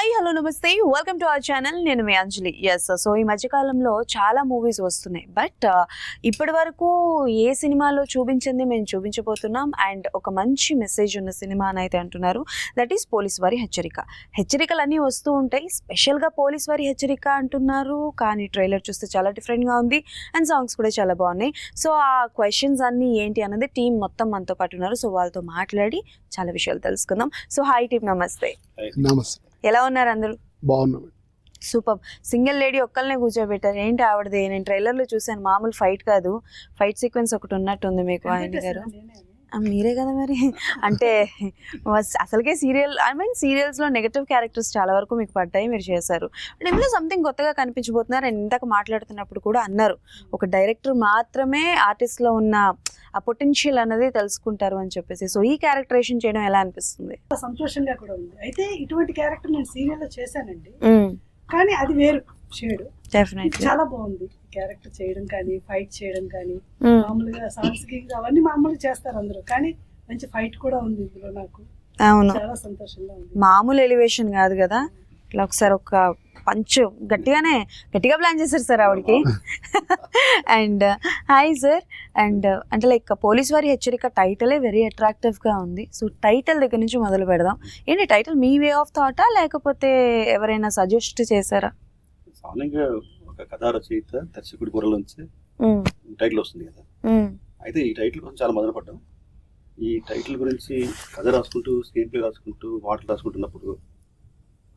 Hi hello నమస్తే welcome to our channel. నేను మీ అంజలి. Yes, so ఈ మధ్యకాలంలో చాలా మూవీస్ వస్తున్నాయి, బట్ ఇప్పటి వరకు ఏ సినిమాలో చూపించింది మేము చూపించబోతున్నాం. అండ్ ఒక మంచి మెసేజ్ ఉన్న సినిమా అని అయితే అంటున్నారు, దట్ ఈస్ పోలీస్ వారి హెచ్చరిక. హెచ్చరికలు అన్నీ వస్తూ ఉంటాయి, స్పెషల్గా పోలీస్ వారి హెచ్చరిక అంటున్నారు, కానీ ట్రైలర్ చూస్తే చాలా డిఫరెంట్గా ఉంది అండ్ సాంగ్స్ కూడా చాలా బాగున్నాయి. సో ఆ క్వశ్చన్స్ అన్నీ ఏంటి అన్నది టీం మొత్తం మనతో పాటు ఉన్నారు. సో వాళ్ళతో మాట్లాడి చాలా విషయాలు తెలుసుకుందాం. సో హాయ్ టీం, నమస్తే. నమస్తే. ఎలా ఉన్నారు అందరూ? బాగున్నాం. సూపర్. సింగిల్ లేడీ ఒక్కళ్ళనే కూర్చోబెట్టారు, ఏంటి ఆవిడది? నేను ట్రైలర్లో చూసాను, మామూలు ఫైట్ కాదు, ఫైట్ సీక్వెన్స్ ఒకటి ఉన్నట్టుంది మీకు. ఆయన గారు మీరే కదా మరి. అంటే అసలుకే సీరియల్స్లో నెగటివ్ క్యారెక్టర్స్ చాలా వరకు మీకు పడ్డాయి, మీరు చేశారు. అంటే ఇందులో సంథింగ్ కొత్తగా కనిపించబోతున్నారు. అండ్ ఇందాక మాట్లాడుతున్నప్పుడు కూడా అన్నారు, ఒక డైరెక్టర్ మాత్రమే ఆర్టిస్ట్లో ఉన్న ఆ పొటెన్షియల్ అనేది తెలుసుకుంటారు అని చెప్పేసి. సో ఈ క్యారెక్టరేషన్ చేయడం ఎలా అనిపిస్తుంది? సంతోషంగా కూడా ఉంది. అయితే ఇటువంటి క్యారెక్టర్ నేను సీరియల్లో చేశానండి, కానీ అది వేరు షేడ్. డెఫినెట్లీ చాలా బాగుంది క్యారెక్టర్ చేయడం కానీ, ఫైట్ చేయడం కానీ. మామూలుగా సాంగ్స్ అవన్నీ మామూలుగా చేస్తారు అందరూ, కానీ మంచి ఫైట్ కూడా ఉంది ఇందులో. నాకు అవును, చాలా సంతోషంగా ఉంది. మామూలు ఎలివేషన్ కాదు కదా, ఇట్లా ఒకసారి ఒక పంచ్ గట్టిగా ప్లాన్ చేశారు సార్ ఆవిడకి. And hi sir. అండ్ అంటే లైక్ పోలీస్ వారి హెచ్చరిక టైటిలే వెరీ అట్రాక్టివ్గా ఉంది. సో టైటిల్ దగ్గర నుంచి మొదలు పెడదాం. ఏంటి టైటిల్, మీ వే ఆఫ్ థాటా లేకపోతే ఎవరైనా సజెస్ట్ చేశారా? సామాన్యంగా ఒక కథా రచయిత దర్శకుడి బుర్రలోంచి టైటిల్ వస్తుంది కదా. అయితే ఈ టైటిల్ కోసం చాలా మొదలుపడ్డాం. ఈ టైటిల్ గురించి కథ రాసుకుంటూ, స్క్రీన్ ప్లే రాసుకుంటూ, మాటలు రాసుకుంటున్నప్పుడు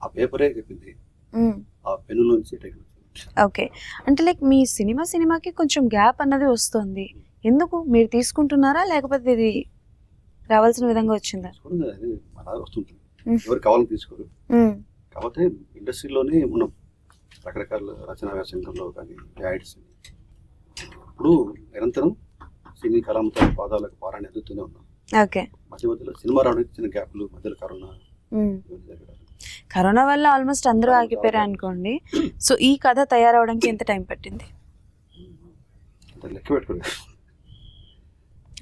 ఆ పేపరే చెప్పింది, ఆ పెన్నులోంచి టైటిల్. ఓకే, అంటే లైక్ మీ సినిమాకి కొంచెం గ్యాప్ అన్నది వస్తుంది, ఎందుకు? మీరు తీసుకుంటున్నారా లేకపోతే ఇది రావాల్సిన విధంగా వచ్చిందా? అలా వస్తుంటుంది, ఎవరు కావాలని తీసుకోరు. కాకపోతే ఇండస్ట్రీలోనే మనం రకరకాల రచనా వ్యాసంగంలో కానీ యాడ్స్ ఇప్పుడు నిరంతరం సినీ కళాంతో పాదాలకు పారాన్ని ఎదుగుతూనే ఉన్నాం. ఓకే, మధ్యలో సినిమా రావడానికి చిన్న గ్యాప్లు, మధ్యలో కరోనా వల్ల ఆల్మోస్ట్ అందరూ ఆగిపోయారు అనుకోండి. సో ఈ కథ తయారవడానికి ఎంత టైం పట్టింది? లెక్క పెట్టుకోండి.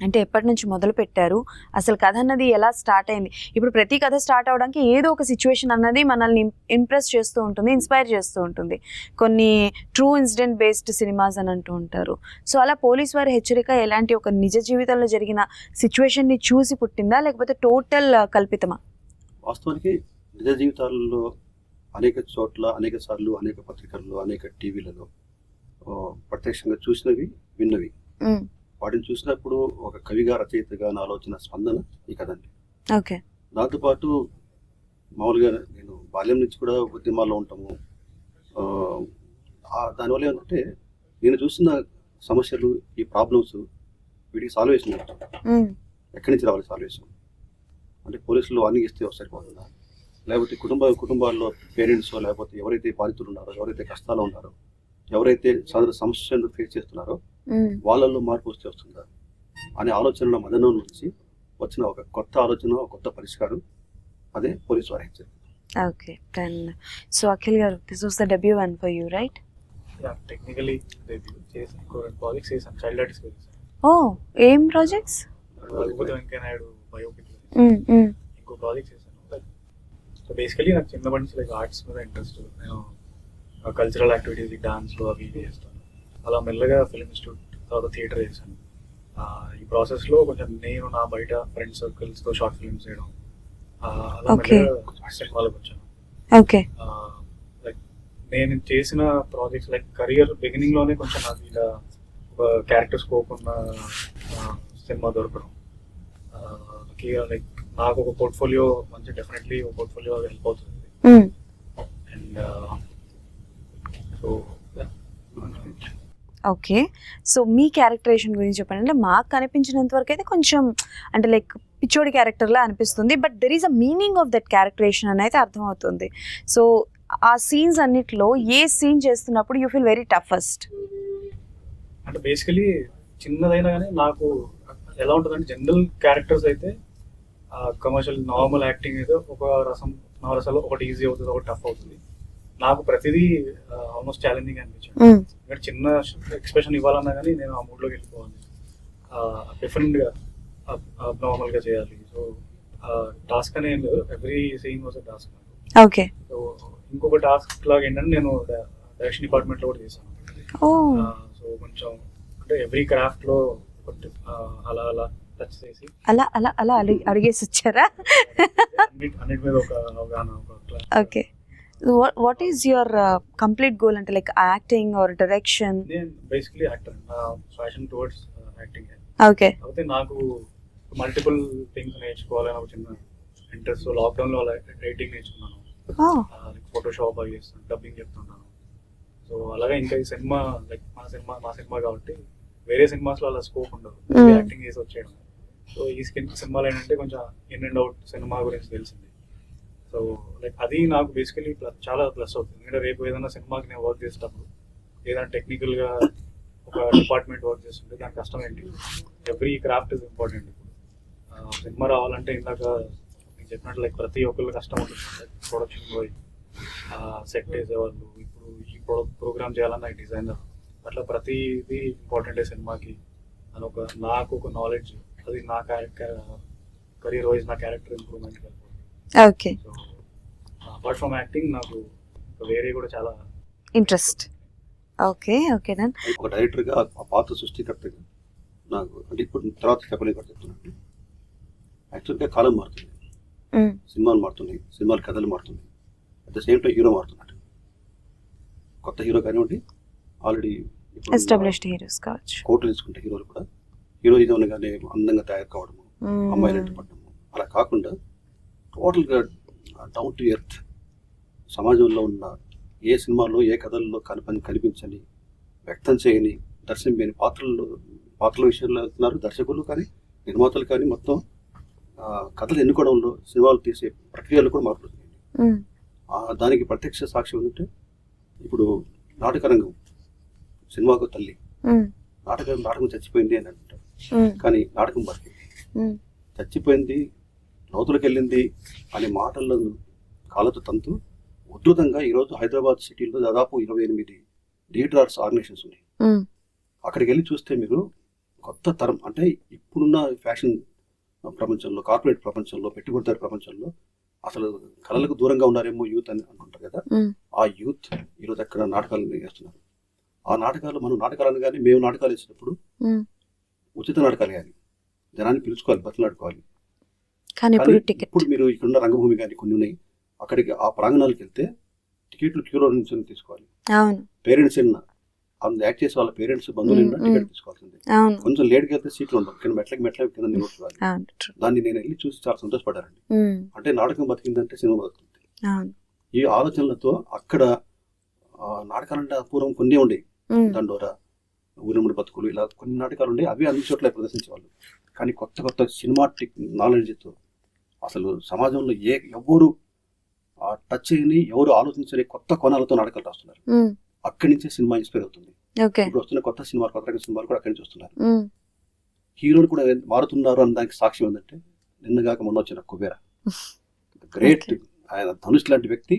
అంటే ఎప్పటి నుంచి మొదలు పెట్టారు, అసలు కథ అన్నది ఎలా స్టార్ట్ అయింది? ఇప్పుడు ప్రతి కథ స్టార్ట్ అవడానికి ఏదో ఒక సిచ్యువేషన్ అన్నది మనల్ని ఇంప్రెస్ చేస్తూ ఉంటుంది, ఇన్స్పైర్ చేస్తూ ఉంటుంది. కొన్ని ట్రూ ఇన్సిడెంట్ బేస్డ్ సినిమాస్ అని అంటూ ఉంటారు. సో అలా పోలీస్ వారి హెచ్చరిక ఎలాంటి ఒక నిజ జీవితంలో జరిగిన సిచ్యువేషన్ని చూసి పుట్టిందా లేకపోతే టోటల్ కల్పితమా? వాస్తవానికి నిజ జీవితాలలో అనేక చోట్ల, అనేక సార్లు, అనేక పత్రికల్లో, అనేక టీవీలలో ప్రత్యక్షంగా చూసినవి, విన్నవి. వాటిని చూసినప్పుడు ఒక కవిగా, రచయితగా నా ఆలోచన స్పందన ఈ కథ అండి. ఓకే, దాంతోపాటు మామూలుగా నేను బాల్యం నుంచి కూడా ఉద్యమాల్లో ఉంటాము. దానివల్ల ఏంటంటే నేను చూస్తున్న సమస్యలు, ఈ ప్రాబ్లమ్స్, వీటికి సాల్వేషన్ ఎక్కడి నుంచి రావాలి సాల్వేషన్? అంటే పోలీసులు వార్నింగ్ ఇస్తే సరిపోతుందా? లేకపోతే కుటుంబాల్లో పేరెంట్స్, లేకపోతే ఎవరైతే బాధితులు ఉన్నారో, ఎవరైతే కష్టాలు ఉన్నారో, ఎవరైతే సమస్యలు ఫేస్ చేస్తున్నారో వాళ్ళల్లో మార్పు వస్తే వస్తుందా అనే ఆలోచనల మదనం నుంచి వచ్చిన ఒక కొత్త ఆలోచన, ఒక కొత్త పరిష్కారం, అదే పోలీస్ వారి హెచ్చరిక. ఓకే, దెన్ సో అఖిల్ గారు, this was the debut one for you, right? Yeah, technically debut చేశాను. ప్రాజెక్ట్స్ చేశాను, చైల్డ్ ఆర్టిస్ట్ చేశాను. ఓ, ఏం ప్రాజెక్ట్స్? వెంకయ్య నాయుడు బయోపిక్, ఇంకో ప్రాజెక్ట్ చేశాను. సో బేసికలీ నాకు చిన్నప్పటి నుంచి లైక్ ఆర్ట్స్ మీద ఇంట్రెస్ట్. నేను కల్చరల్ యాక్టివిటీస్, డాన్స్లో అవి ఇవి చేస్తాను. అలా మెల్లగా ఫిల్మ్ ఇన్స్టిట్యూట్, తర్వాత థియేటర్ చేశాను. ఈ ప్రాసెస్లో కొంచెం నేను నా బయట ఫ్రెండ్ సర్కిల్స్తో షార్ట్ ఫిల్మ్స్ చేయడం, అలా మెల్లగా సినిమాలకు వచ్చాను. ఓకే, లైక్ నేను చేసిన ప్రాజెక్ట్స్ లైక్ కెరియర్ బిగినింగ్లోనే కొంచెం నాకు ఇలా ఒక క్యారెక్టర్ స్కోప్ ఉన్న సినిమా దొరకడం, లైక్ నాకు ఒక పోర్ట్ఫోలియో మంచి, డెఫినెట్లీ ఒక పోర్ట్ఫోలియో హెల్ప్ అవుతుంది. అండ్ సో ఓకే, సో మీ క్యారెక్టరేషన్ గురించి చెప్పండి. అంటే మాకు కనిపించినంత వరకు అయితే కొంచెం అంటే లైక్ పిచ్చోడి క్యారెక్టర్లా అనిపిస్తుంది, but there is a meaning of that characterisation అని అయితే అర్థమవుతుంది. సో ఆ సీన్స్ అన్నిట్లో ఏ సీన్ చేస్తున్నప్పుడు యూ ఫీల్ వెరీ టఫెస్ట్? అంటే బేసికలీ చిన్నదైనా కానీ నాకు ఎలా ఉంటుందంటే, జనరల్ క్యారెక్టర్స్ అయితే కమర్షియల్ నార్మల్ యాక్టింగ్ అయితే ఒక నవరసాలు ఒకటి ఈజీ అవుతుంది, ఒకటి టఫ్ అవుతుంది. నాకు ప్రతిదీ ఆల్మోస్ట్ ఛాలెంజింగ్ అనిపించింది. ఇక్కడ చిన్న ఎక్స్ప్రెషన్ ఇవ్వాలన్నా కానీ నేను ఆ మూడ్లోకి వెళ్ళిపోవాలి, డిఫరెంట్గా నార్మల్గా చేయాలి. సో టాస్క్ అనేది every scene was a task. Okay, so ఇంకొక టాస్క్ లాగా ఏంటంటే నేను డైరెక్షన్ డిపార్ట్మెంట్లో కూడా చేశాను. ఓ సో కొంచెం అంటే ఎవ్రీ క్రాఫ్ట్లో అలా అలా టచ్ చేసి అలా అడిగేసి వచ్చారా? అన్నిటి మీద ఒక అవగాహన, ఒక class. Okay, what is your complete goal అంటే లైక్ యాక్టింగ్ ఆర్ డైరెక్షన్? నేను basically actor, fashion towards acting. Okay, అయితే నాకు మల్టిపుల్ థింగ్స్ నేర్చుకోవాలని ఒక చిన్న ఇంట్రెస్ట్. లాక్డౌన్లో రైటింగ్ నేర్చుకున్నాను, ఫోటోషాప్ అవి చేస్తాను, డబ్బింగ్ చెప్తున్నాను. సో అలాగే ఇంకా ఈ సినిమా లైక్ మా సినిమా కాబట్టి వేరే సినిమాస్లో అలా స్కోప్ ఉండదు, యాక్టింగ్ చేసి వచ్చేయడం. సో ఈ సినిమాలు ఏంటంటే కొంచెం ఇన్ అండ్ అవుట్ సినిమా గురించి తెలిసింది. సో లైక్ అది నాకు బేసికలీ చాలా ప్లస్ అవుతుంది. ఎందుకంటే రేపు ఏదైనా సినిమాకి నేను వర్క్ చేసేటప్పుడు ఏదైనా టెక్నికల్గా ఒక డిపార్ట్మెంట్ వర్క్ చేస్తుంటే దాని కష్టం ఏంటి, ఎవ్రీ క్రాఫ్ట్ ఇస్ ఇంపార్టెంట్. ఇప్పుడు సినిమా రావాలంటే ఇందాక నేను చెప్పినట్టు లైక్ ప్రతి ఒక్కళ్ళు కష్టం ఉంటుంది. ప్రొడక్షన్ పోయి సెట్ వేసేవాళ్ళు, ఇప్పుడు ఈ ప్రోగ్రామ్ చేయాలన్న డిజైనర్, అట్లా ప్రతిదీ ఇంపార్టెంట్ సినిమాకి. అని నాకు ఒక నాలెడ్జ్, అది నా కెరీర్ వైజ్ నా క్యారెక్టర్ ఇంప్రూవ్మెంట్ వెళ్ళిపోతుంది. Okay, so apart from acting నాకు వేరే కూడా చాలా ఇంట్రెస్ట్. ఓకే దెన్ ఒక డైరెక్టర్గా ఆ పాత్ర సృష్టికర్తగా నాకు అంటే ఇప్పుడు తర్వాత చెప్పలేక చెప్తున్నాను. యాక్చువల్గా కాలం మారుతుంది, సినిమాలు మారుతున్నాయి, సినిమాల కథలు మారుతున్నాయి, at the same time hero మారుతున్నాడు. కొత్త హీరో కానివ్వండి, ఆల్రెడీ ఎస్టాబ్లిష్డ్ హీరోస్ కావచ్చు, కోట్లు తీసుకుంటే హీరోలు కూడా హీరోయిజం అనగానే అందంగా తయారు కావడము, అమ్మాయిలు పడడము, అలా కాకుండా టోటల్గా డౌన్ టు ఎర్త్ సమాజంలో ఉన్న ఏ సినిమాలో ఏ కథల్లో కనిపించని, వ్యక్తం చేయని, దర్శనం చేయని పాత్రల విషయంలో వెళ్తున్నారు దర్శకులు కానీ నిర్మాతలు కానీ. మొత్తం కథలు ఎన్నుకోవడంలో, సినిమాలు తీసే ప్రక్రియలు కూడా మారుతుంది. దానికి ప్రత్యక్ష సాక్ష్యం ఏంటంటే ఇప్పుడు నాటకరంగం సినిమాకు తల్లి. నాటకం చచ్చిపోయింది అని అంటారు, కానీ నాటకం బతికింది. చచ్చిపోయింది, లోతులకు వెళ్ళింది అనే మాటలను కాలతో తంతు ఉధృతంగా ఈరోజు హైదరాబాద్ సిటీలో దాదాపు 28 థియేటర్ ఆర్ట్స్ ఆర్గనైజేషన్స్ ఉన్నాయి. అక్కడికి వెళ్ళి చూస్తే మీరు కొత్త తరం అంటే ఇప్పుడున్న ఫ్యాషన్ ప్రపంచంలో, కార్పొరేట్ ప్రపంచంలో, పెట్టుబడిదారు ప్రపంచంలో అసలు కళలకు దూరంగా ఉన్నారేమో యూత్ అని అనుకుంటారు కదా. ఆ యూత్ ఈరోజు అక్కడ నాటకాలు వేస్తున్నారు. ఆ నాటకాలు, మనం నాటకాలను కానీ మేము నాటకాలు వేసినప్పుడు ఉచిత నాటకాలు కానీ జనాన్ని పిలుచుకోవాలి, బతులాడుకోవాలి. ఇప్పుడు మీరు ఇక్కడున్న రంగభూమి కానీ కొన్ని ఉన్నాయి, అక్కడికి ఆ ప్రాంగణాలకు వెళ్తే టికెట్లు క్యూరో నుంచి తీసుకోవాలి. పేరెంట్స్ అందులో యాక్ట్ చేసే వాళ్ళ పేరెంట్స్, బంధువులు టికెట్ తీసుకోవాల్సింది. కొంచెం లేట్కి వెళ్తే సీట్లు ఉండవు, కింద మెట్ల కింద నిలబడుకోవాలి. దాన్ని నేను వెళ్ళి చూసి చాలా సంతోషపడ్డానండి. అంటే నాటకం బతికిందంటే సినిమా బతుకుతుంది. ఈ ఆలోచనలతో అక్కడ నాటకాలంటే పూర్వం కొన్ని ఉండేవి, దండోరా, ఊరిముడి బతుకులు, ఇలా కొన్ని నాటకాలు ఉండే, అవి అన్ని చోట్ల ప్రదర్శించేవాళ్ళు. కానీ కొత్త సినిమాటిక్ నాలెడ్జ్తో అసలు సమాజంలో ఎవరు టచ్ చేయని, ఎవరు ఆలోచించని కొత్త కోణాలతో నాటకాలు రాస్తున్నారు. అక్కడి నుంచే సినిమా ఇన్స్పైర్ అవుతుంది. ఇప్పుడు వస్తున్న కొత్త రకం సినిమాలు కూడా అక్కడి నుంచి వస్తున్నారు. హీరోలు కూడా మారుతున్నారు అన్నదానికి సాక్ష్యం ఏంటంటే నిన్నగాక మొన్న వచ్చిన కుబేరా, గ్రేట్, ఆయన ధనుష్ లాంటి వ్యక్తి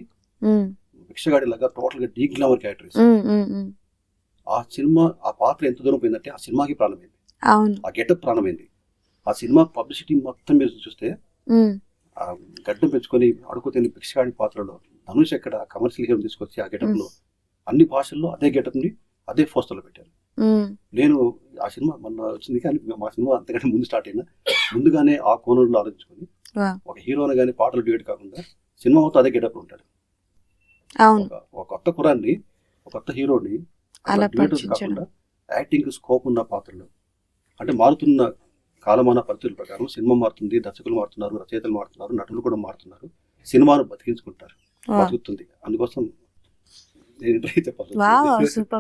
భిక్షగాడి లాగా టోటల్ గా డీ గ్లామర్ క్యారెక్టర్. ఆ సినిమా, ఆ పాత్ర ఎంత దూరం పోయిందంటే ఆ సినిమాకి ప్రాణమైంది, ఆ గెటప్ ప్రాణమైంది. ఆ సినిమా పబ్లిసిటీ మొత్తం మీరు చూస్తే గడ్డం పెంచుకొని అడుగుతున్న భిక్షగాడి పాత్రలో ధనుష్ ఎక్కడ కమర్షియల్ హీరో తీసుకొచ్చి ఆ గెటప్ లో అన్ని భాషల్లో అదే గెటప్ ని అదే పోస్టర్లో పెట్టారు. నేను ఆ సినిమా మొన్న వచ్చింది, కానీ మా సినిమా అంతకంటే ముందు స్టార్ట్ అయినా ముందుగానే ఆ కోణంలో ఆలోచించుకొని ఒక హీరోని కానీ పాటలు డ్యూయట్ కాకుండా సినిమా మొత్తం అదే గెటప్ ఉంటాడు. ఒక కొత్త కురాన్ని, ఒక కొత్త హీరోని కాకుండా యాక్టింగ్ స్కోప్ ఉన్న పాత్రలు, అంటే మారుతున్న కాలమాన పరిస్థితుల ప్రకారం సినిమా మారుతుంది, దర్శకులు మారుతున్నారు, రచయితలు మారుతున్నారు, నటులు కూడా మారుతున్నారు, సినిమాను బతుకుతుంది. అందుకోసం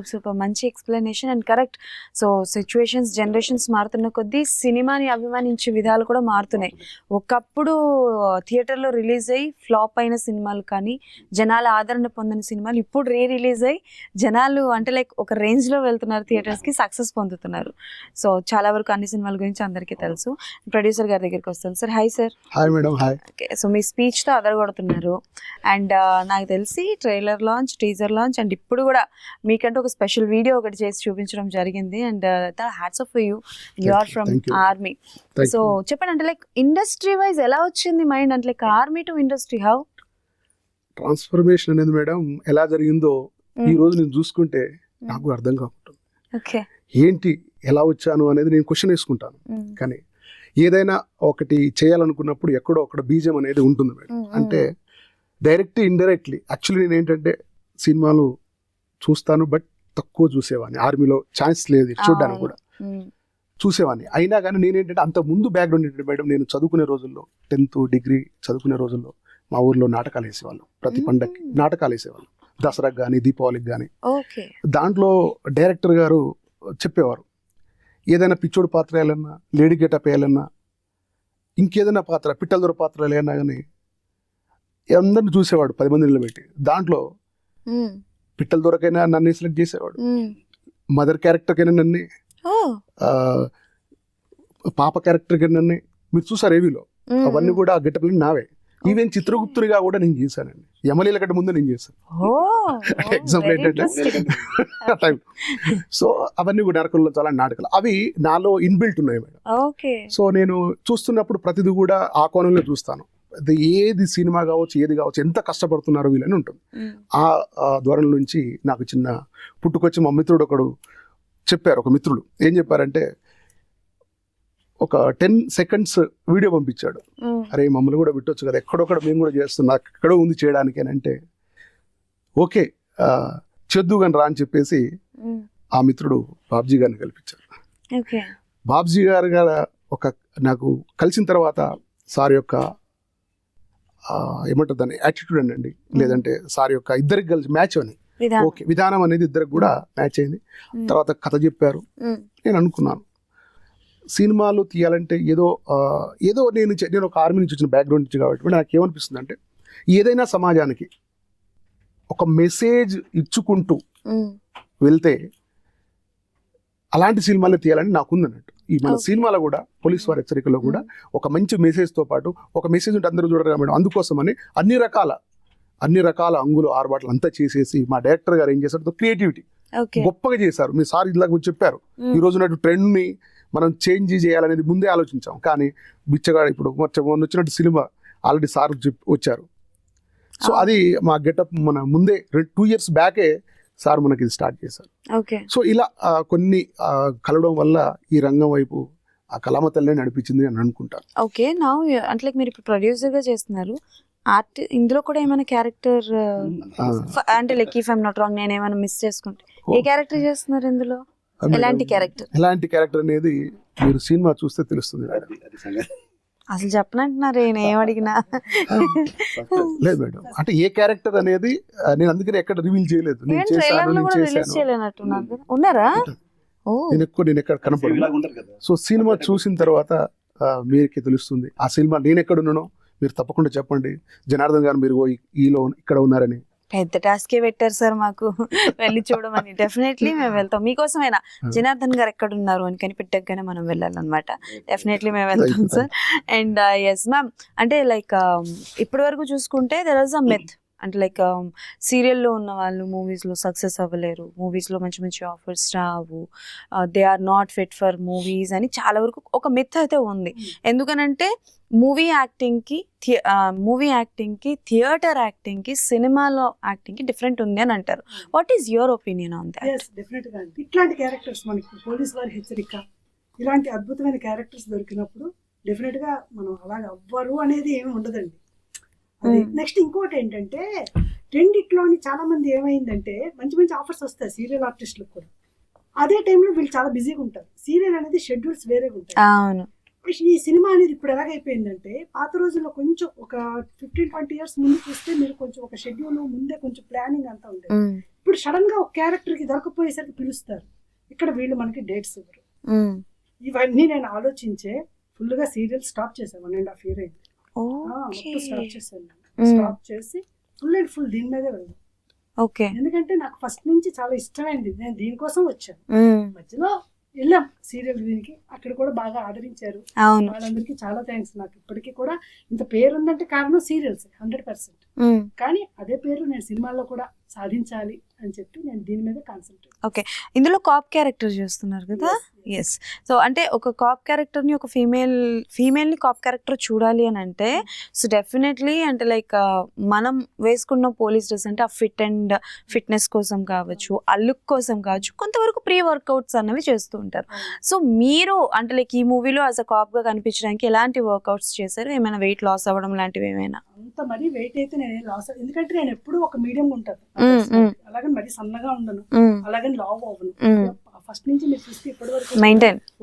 సూపర్ మంచి explanation and correct. So situations, generations మారుతున్న కొద్దీ సినిమాని అభిమానించే విధాలు కూడా మారుతున్నాయి. ఒకప్పుడు థియేటర్లో రిలీజ్ అయ్యి ఫ్లాప్ అయిన సినిమాలు కానీ, జనాల ఆదరణ పొందిన సినిమాలు ఇప్పుడు రిలీజ్ అయ్యి జనాలు అంటే లైక్ ఒక రేంజ్లో వెళ్తున్నారు, థియేటర్స్కి సక్సెస్ పొందుతున్నారు. సో చాలా వరకు అన్ని సినిమాల గురించి అందరికీ తెలుసు. ప్రొడ్యూసర్ గారి దగ్గరికి వస్తాను. Sir hi. Sir hi madam. Hi. Okay, so మీ స్పీచ్తో అదరగొడుతున్నారు. అండ్ నాకు తెలిసి trailer launch, teaser launch, and ఇప్పుడు కూడా మీకంటే ఒక స్పెషల్ వీడియో ఒకటి చేసి చూపించడం జరిగింది. And hats off for you, you are from army. So చెప్పండి, అంటే లైక్ ఇండస్ట్రీ వైజ్ ఎలా వచ్చింది మైండ్, అంటే like army to industry, how? Transformation అనేది మేడం ఎలా జరిగిందో ఈ రోజు నేను చూసుకుంటే నాకు అర్థం కాకుంటుంది. ఓకే. ఏంటి ఎలా వచ్చాను అనేది నేను క్వశ్చన్ వేసుకుంటాను. కానీ ఏదైనా ఒకటి చేయాలనుకున్నప్పుడు ఎక్కడో అక్కడ బీజం అనేది ఉంటుంది మేడం. అంటే డైరెక్ట్ ఇండైరెక్ట్లీ యాక్చువల్లీ నేను ఏంటంటే సినిమాలు చూస్తాను, బట్ తక్కువ చూసేవాడిని. ఆర్మీలో ఛాన్స్ లేదు చూడడానికి కూడా, చూసేవాడిని. అయినా కానీ నేనేంటంటే అంత ముందు బ్యాక్గ్రౌండ్ ఏంటంటే మేడం, నేను చదువుకునే రోజుల్లో 10th డిగ్రీ చదువుకునే రోజుల్లో మా ఊర్లో నాటకాలు వేసేవాళ్ళు. ప్రతి పండగకి నాటకాలు వేసేవాళ్ళు, దసరాకి కానీ దీపావళికి కానీ. దాంట్లో డైరెక్టర్ గారు చెప్పేవారు, ఏదైనా పిచ్చోడు పాత్ర వేయాలన్నా, లేడీ గెటప్ వేయాలన్నా, ఇంకేదైనా పాత్ర, పిట్టల దొర పాత్ర వేయాలన్నా కానీ అందరిని చూసేవాడు 10 మంది నిలబెట్టి. దాంట్లో పిట్టల దొరకైనా నన్ను సెలెక్ట్ చేసేవాడు, మదర్ క్యారెక్టర్కైనా నన్ను, పాప క్యారెక్టర్కైనా నన్ను. మీరు చూసారు ఏవీలో, అవన్నీ కూడా ఆ గెటప్లు నావే. ఈవెన్ చిత్రగుప్తునిగా కూడా నేను చేశానండి, యమలీల కంటే ముందు నేను చేశాను. ఎగ్జాంపుల్ ఏంటంటే టైం. సో అవన్నీ కూడా నరకంలో చాలా నాటకాలు అవి నాలో ఇన్బిల్ట్ ఉన్నాయి మేడం. సో నేను చూస్తున్నప్పుడు ప్రతిదీ కూడా ఆ కోణంలో చూస్తాను. అది ఏది సినిమా కావచ్చు, ఏది కావచ్చు, ఎంత కష్టపడుతున్నారో వీళ్ళని ఉంటుంది. ఆ ధోరణి నుంచి నాకు చిన్న పుట్టుకొచ్చి మా మిత్రుడు ఒకడు చెప్పారు, ఒక మిత్రుడు ఏం చెప్పారంటే, ఒక 10 seconds వీడియో పంపించాడు. అరే మమ్మల్ని కూడా పెట్టొచ్చు కదా, ఎక్కడొక్కడ మేము కూడా చేస్తున్నాం, ఎక్కడో ఉంది చేయడానికి అని. అంటే ఓకే చేద్దు కానీ రా అని చెప్పేసి ఆ మిత్రుడు బాబ్జీ గారిని కల్పించారు. బాబ్జీ గారు ఒక నాకు కలిసిన తర్వాత సార్ యొక్క ఏమంటారు దాన్ని, యాటిట్యూడ్ అనండి, లేదంటే సార్ యొక్క ఇద్దరికి కలిసి మ్యాచ్ అని, ఓకే విధానం అనేది ఇద్దరికి కూడా మ్యాచ్ అయింది. తర్వాత కథ చెప్పారు. నేను అనుకున్నాను సినిమాలు తీయాలంటే ఏదో నేను ఒక ఆర్మీ నుంచి వచ్చిన బ్యాక్గ్రౌండ్ నుంచి కాబట్టి నాకు ఏమనిపిస్తుంది అంటే, ఏదైనా సమాజానికి ఒక మెసేజ్ ఇచ్చుకుంటూ వెళ్తే అలాంటి సినిమాలు తీయాలని నాకుంది అన్నట్టు. ఈ మన సినిమాలో కూడా పోలీస్ వారి హెచ్చరికలో కూడా ఒక మంచి మెసేజ్తో పాటు ఒక మెసేజ్ ఉంటే అందరూ చూడరు మేడం. అందుకోసమని అన్ని రకాల అంగులు ఆర్బాట్లు అంతా చేసేసి మా డైరెక్టర్ గారు ఏం చేశారు, క్రియేటివిటీ గొప్పగా చేశారు. మీ సార్ ఇలా చెప్పారు, ఈ రోజు ట్రెండ్ని మనం చేంజ్ చేయాలనేది ముందే ఆలోచించాం. కానీ బిచ్చగాడు ఇప్పుడు మొన్న వచ్చినట్టు సినిమా ఆల్రెడీ సార్ వచ్చారు. సో అది మా గెటప్ మన ముందే 2 years బ్యాకే సార్ మనకి ఇది స్టార్ట్ చేశారు. సో ఇలా కొన్ని కలవడం వల్ల ఈ రంగం వైపు ఆ కళామ తల్లి నడిపించింది అని అనుకుంటాను. ఓకే, నా అంటే మీరు ఇప్పుడు ప్రొడ్యూసర్ గా చేస్తున్నారు, ఆర్ట్ ఇందులో కూడా ఏమైనా క్యారెక్టర్ అంటే like if I'm not wrong, నేను ఏమైనా మిస్ చేసుకుంటే ఏ క్యారెక్టర్ చేస్తున్నారు ఇందులో? ఎలాంటి క్యారెక్టర్ అనేది మీరు సినిమా చూస్తే తెలుస్తుంది. అసలు చెప్పనంటున్నారు, నేను ఏం అడిగినా లేదు మేడం. అంటే ఏ క్యారెక్టర్ అనేది నేను అందుకని ఎక్కడ రివీల్ చేయలేదు. ఉన్నారా? నేను ఎక్కడ కనపడదు. సో సినిమా చూసిన తర్వాత మీకే తెలుస్తుంది ఆ సినిమా నేను ఎక్కడ ఉన్నానో. మీరు తప్పకుండా చెప్పండి, జనార్దన్ గారు మీరు ఇక్కడ ఉన్నారని. పెద్ద టాస్కే పెట్టారు సార్ మాకు, వెళ్ళి చూడమని. డెఫినెట్లీ మేము వెళ్తాం మీకోసమైనా. జనార్దన్ గారు ఎక్కడ ఉన్నారు అని కనిపెట్టగానే మనం వెళ్ళాలన్నమాట. డెఫినెట్లీ మేము వెళ్తాం సార్. అండ్ ఎస్ మ్యామ్, అంటే లైక్ ఇప్పటి వరకు చూసుకుంటే దెర్ ఇస్ అ మిత్, అంటే లైక్ సీరియల్లో ఉన్న వాళ్ళు మూవీస్లో సక్సెస్ అవ్వలేరు, మూవీస్లో మంచి మంచి ఆఫర్స్ రావు, they are not fit for movies అని చాలా వరకు ఒక మిత్ అయితే ఉంది. ఎందుకనంటే మూవీ యాక్టింగ్కి థియేటర్ యాక్టింగ్కి సినిమాలో యాక్టింగ్కి డిఫరెంట్ ఉంది అని అంటారు. What is your opinion on that? డెఫినెట్గా అండి, ఇట్లాంటి క్యారెక్టర్స్ మనకి పోలీస్ వారి హెచ్చరిక ఇలాంటి అద్భుతమైన క్యారెక్టర్స్ దొరికినప్పుడు డెఫినెట్గా మనం అలాగే అవ్వరు అనేది ఏమి ఉండదండి. అది నెక్స్ట్ ఇంకోటి ఏంటంటే, రెండిట్లోని చాలా మంది ఏమైందంటే మంచి మంచి ఆఫర్స్ వస్తాయి సీరియల్ ఆర్టిస్టులకు కూడా. అదే టైంలో వీళ్ళు చాలా బిజీగా ఉంటారు. సీరియల్ అనేది షెడ్యూల్స్ వేరేగా ఉంటాయి. అవును. ఈ సినిమా అనేది ఇప్పుడు ఎలాగైపోయిందంటే, పాత రోజుల్లో కొంచెం ఒక 15-20 years ముందు చూస్తే మీరు కొంచెం ఒక షెడ్యూల్ ముందే కొంచెం ప్లానింగ్ అంతా ఉండేది. ఇప్పుడు సడన్ గా ఒక క్యారెక్టర్ కి దొరకపోయేసరికి పిలుస్తారు. ఇక్కడ వీళ్ళు మనకి డేట్స్ ఇవ్వరు. ఇవన్నీ నేను ఆలోచించే ఫుల్ గా సీరియల్ స్టాప్ చేశాను. 1.5 years అయింది. మొత్తం స్టాప్ చేశాను. స్టాప్ చేసి ఫుల్ అండ్ ఫుల్ దీని మీదే వెళ్దాం. ఎందుకంటే నాకు ఫస్ట్ నుంచి చాలా ఇష్టమైంది, నేను దీనికోసం వచ్చాను. మధ్యలో వెళ్ళాం సీరియల్ దీనికి, అక్కడ కూడా బాగా ఆదరించారు. వాళ్ళందరికీ చాలా థ్యాంక్స్. నాకు ఇప్పటికీ కూడా ఇంత పేరు ఉందంటే కారణం సీరియల్స్ 100%. కానీ అదే పేరు నేను సినిమాల్లో కూడా సాధించాలి అని చెప్పి నేను దీని మీద కాన్సన్ట్రేట్. ఇందులో కాప్ క్యారెక్టర్ చేస్తున్నారు కదా. ఎస్. సో అంటే ఒక కాప్ క్యారెక్టర్ని ఒక ఫీమేల్ని కాప్ క్యారెక్టర్ చూడాలి అని అంటే సో డెఫినెట్లీ అంటే లైక్ మనం వేసుకున్న పోలీస్ డ్రెస్ అంటే ఆ ఫిట్నెస్ కోసం కావచ్చు, ఆ లుక్ కోసం కావచ్చు, కొంతవరకు ప్రీ వర్కౌట్స్ అన్నవి చేస్తూ ఉంటారు. సో మీరు అంటే లైక్ ఈ మూవీలో యాజ్ అ కాప్గా కనిపించడానికి ఎలాంటి వర్కౌట్స్ చేశారు? ఏమైనా వెయిట్ లాస్ అవ్వడం లాంటివి ఏమైనా? అంత మరీ వెయిట్ అయితే నేను లాస్, ఎందుకంటే నేను ఎప్పుడు ఒక మీడియం ఉంటాను, అలాగని మరీ సన్నగా ఉండను, అలాగని లావ్ అవ్వను. ఫస్ట్ నుంచి మీరు చూస్తే ఇప్పటి వరకు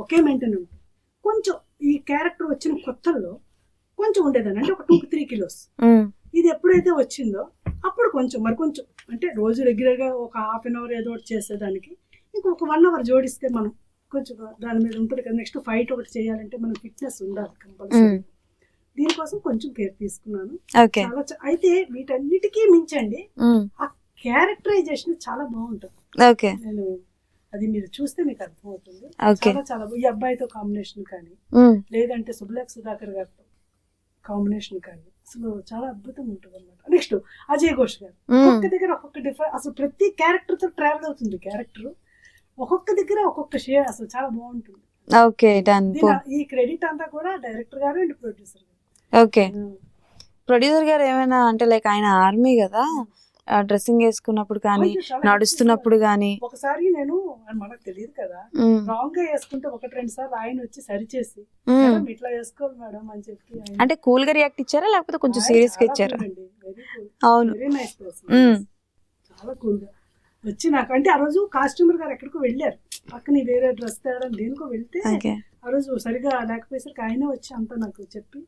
ఒకే మెయింటైన్ ఉంటుంది. కొంచెం ఈ క్యారెక్టర్ వచ్చిన కొత్తల్లో కొంచెం ఉండేదాన్ని, అంటే ఒక 2-3 kilos. ఇది ఎప్పుడైతే వచ్చిందో అప్పుడు కొంచెం మరి కొంచెం అంటే రోజు రెగ్యులర్గా ఒక హాఫ్ అన్ అవర్ ఏదో ఒకటి చేసేదానికి ఇంకొక 1 hour జోడిస్తే మనం కొంచెం దాని మీద ఉంటుంది కదా. నెక్స్ట్ ఫైట్ ఒకటి చేయాలంటే మనం ఫిట్నెస్ ఉండాలి కంపల్సరీ. దీనికోసం కొంచెం కేర్ తీసుకున్నాను. చాలా అయితే వీటన్నిటికీ మించండి ఆ క్యారెక్టరైజేషన్ చాలా బాగుంటుంది. నేను అది మీరు చూస్తే మీకు అర్థమవుతుంది. చాలా చాలా ఈ అబ్బాయితో కాంబినేషన్ కానీ లేదంటే సుబ్బలేఖ సుధాకర్ గారితో కాంబినేషన్ కానీ అసలు చాలా అద్భుతంగా ఉంటుంది అనమాట. నెక్స్ట్ అజయ్ ఘోష్ గారు ఒక్కొక్క దగ్గర ఒక్కొక్క డిఫరెంట్, అసలు ప్రతి క్యారెక్టర్ తో ట్రావెల్ అవుతుంది క్యారెక్టర్, ఒక్కొక్క దగ్గర ఒక్కొక్క షేర్, అసలు చాలా బాగుంటుంది. ఈ క్రెడిట్ అంతా కూడా డైరెక్టర్ గారు అండ్ ప్రొడ్యూసర్ గారు. ప్రొడ్యూసర్ గారు ఏమైనా అంటే లైక్ ఆయన ఆర్మీ కదా, డ్రెస్సింగ్ వేసుకున్నప్పుడు కానీ నడుస్తున్నప్పుడు కానీ ఒకసారి నేను మనకు తెలియదు కదా, రాంగ్ గా వేసుకుంటే 1-2 సార్లు ఆయన వచ్చి సరిచేసి ఇట్లా వేసుకోవాలి మేడం అని చెప్పి అంటే కూల్ గా రియాక్ట్ ఇచ్చారా లేకపోతే కొంచెం సీరియస్ గా ఇచ్చారా? అవును, వెరీ నైస్ పర్సన్, చాలా కూల్ గా వచ్చి నాకు అంటే ఆ రోజు కాస్ట్యూమర్ గారు ఎక్కడికో వెళ్ళారు, పక్కన వేరే డ్రెస్ తేడం దేనికో వెళ్తే ఆ రోజు సరిగా లేకపోయేసరికి ఆయనే వచ్చి అంతా నాకు చెప్పి.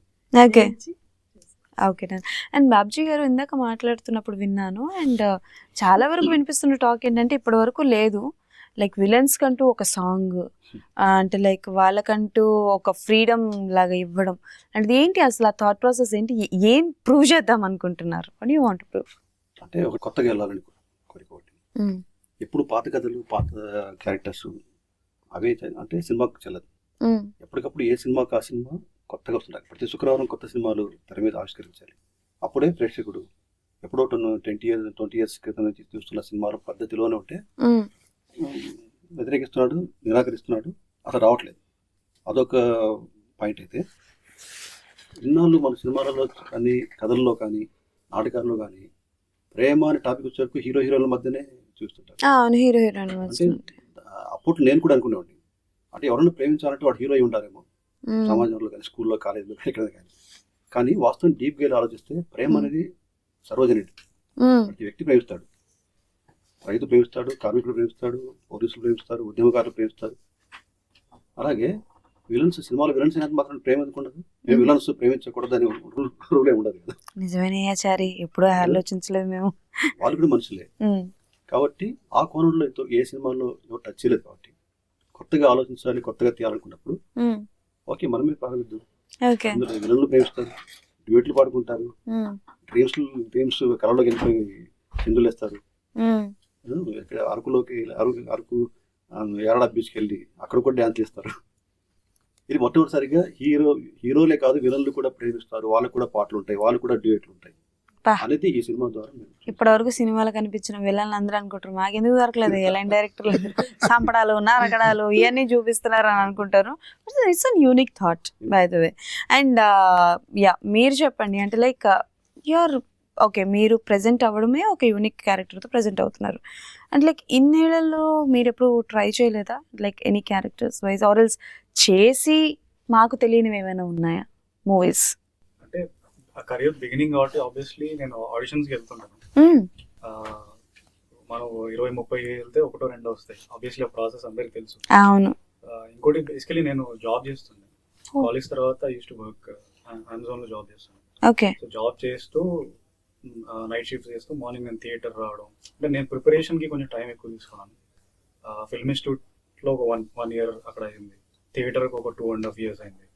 Okay done. అండ్ బాబ్జీ గారు ఇందాక మాట్లాడుతున్నప్పుడు విన్నాను, అండ్ చాలా వరకు వినిపిస్తున్న టాక్ ఏంటంటే ఇప్పటి వరకు లేదు లైక్ విలన్స్ కంటూ ఒక సాంగ్ అంటే లైక్ వాళ్ళకంటూ ఒక ఫ్రీడమ్ లాగా ఇవ్వడం అంటే ఏంటి అసలు ఆ థాట్ ప్రాసెస్ ఏంటి? ఏం ప్రూవ్ చేద్దాం అనుకుంటున్నారు? What you want to prove? అంటే ఒక కొత్తగా వెళ్ళాలని కోరిక ఒకటి. ఎప్పుడు పాత కథలు పాత క్యారెక్టర్స్ అవే అంటే సినిమాకు చెల్లదు. ఎప్పటికప్పుడు ఏ సినిమాకి ఆ సినిమా కొత్తగా వస్తుంటాయి. ప్రతి శుక్రవారం కొత్త సినిమాలు తెర మీద ఆవిష్కరించాలి. అప్పుడే ప్రేక్షకుడు ఎప్పుడో 20 years క్రితం నుంచి చూస్తున్న సినిమాల పద్ధతిలోనే ఉంటే వ్యతిరేకిస్తున్నాడు, నిరాకరిస్తున్నాడు, అసలు రావట్లేదు. అదొక పాయింట్. అయితే ఇన్నాళ్ళు మన సినిమాలలో కానీ కథల్లో కానీ నాటకాల్లో కానీ ప్రేమ అనే టాపిక్ వచ్చేవరకు హీరో హీరోల మధ్యనే చూస్తుంటారు. అప్పుడు నేను కూడా అనుకునేవాడిని, అంటే ఎవరైనా ప్రేమించాలంటే వాడు హీరో అయి ఉండాలేమో సమాజంలో కానీ స్కూల్లో కాలేజీలో ఎక్కడ కానీ వాస్తవం డీప్గా వెళ్ళి ఆలోచిస్తే ప్రేమ అనేది సర్వజనుడు. ప్రతి వ్యక్తి ప్రేమిస్తాడు, రైతు ప్రేమిస్తాడు, కార్మికులు ప్రేమిస్తాడు, పోలీసులు ప్రేమిస్తారు, ఉద్యమకారులు ప్రేమిస్తారు. అలాగే విలన్స్ సినిమాలో విలన్స్ అనేది మాత్రం ప్రేమ ఎందుకుండదు? మేము విలన్స్ ప్రేమించకూడదని రూలే ఉండదు కదా. నిజమేనాచారి, ఎప్పుడూ ఆలోచించలేదు మేము. వాళ్ళు కూడా మనుషులే కాబట్టి ఆ కోణంలో ఏ సినిమాలో ఎవరు టచ్ చేయలేదు. కాబట్టి కొత్తగా ఆలోచించాలి, కొత్తగా తీయాలనుకున్నప్పుడు ఓకే మనమే ప్రారంభిద్దాం. విలన్లు ప్రేమిస్తారు, డ్యూయట్లు పాడుకుంటారు, డ్రీమ్స్ కళలోకి వెళ్ళిపోయి చిందులు వేస్తారు. ఇక్కడ అరకు ఏరాడ బీచ్కి వెళ్ళి అక్కడ కూడా డ్యాన్స్ చేస్తారు. ఇది మొట్టమొదటిసారిగా హీరోలే కాదు విలన్లు కూడా ప్రేమిస్తారు, వాళ్ళకు కూడా పాటలు ఉంటాయి, వాళ్ళు కూడా డ్యూయట్లు ఉంటాయి అనేది ఈ సినిమా ద్వారా. ఇప్పటి వరకు సినిమాలో కనిపించిన విలన్లు అందరూ అనుకుంటారు మాకెందుకు దొరకలేదు, ఎలాంటి డైరెక్టర్లు చంపడాలు నరకడాలు ఇవన్నీ చూపిస్తున్నారు అని అనుకుంటారు. It's an unique taught by the way. And మీరు చెప్పండి అంటే లైక్ ఓకే మీరు ప్రెజెంట్ అవ్వడమే ఒక యూనిక్ క్యారెక్టర్తో ప్రెజెంట్ అవుతున్నారు అంటే లైక్ ఇన్నేళ్లలో మీరు ఎప్పుడు ట్రై చేయలేదా like any characters wise or else చేసి మాకు తెలియనివి ఏమైనా ఉన్నాయా మూవీస్? అంటే ఆ కెరీర్ బిగినింగ్ కాబట్టి ఆబ్వియస్లీ నేను ఆడిషన్స్కి వెళ్తున్నాను. మనం 20-30 వెళ్తే 1-2 వస్తాయి. ఆబ్వియస్లీ ఆ ప్రాసెస్ అందరికి తెలుసు. అవును. ఇంకోటి బేసికలీ నేను జాబ్ చేస్తున్నాను. కాలేజ్ తర్వాత యూస్ టు వర్క్ అమెజాన్ లో జాబ్ చేస్తాను. ఓకే. సో జాబ్ చేస్తూ నైట్ షిఫ్ట్ చేస్తూ మార్నింగ్ నేను థియేటర్ రావడం అంటే నేను ప్రిపరేషన్ కి కొంచెం టైం ఎక్కువ తీసుకున్నాను. ఫిల్మ్ ఇన్స్టిట్యూట్ లో ఒక 1 year అక్కడ అయింది, థియేటర్ ఒక 2.5 years అయింది.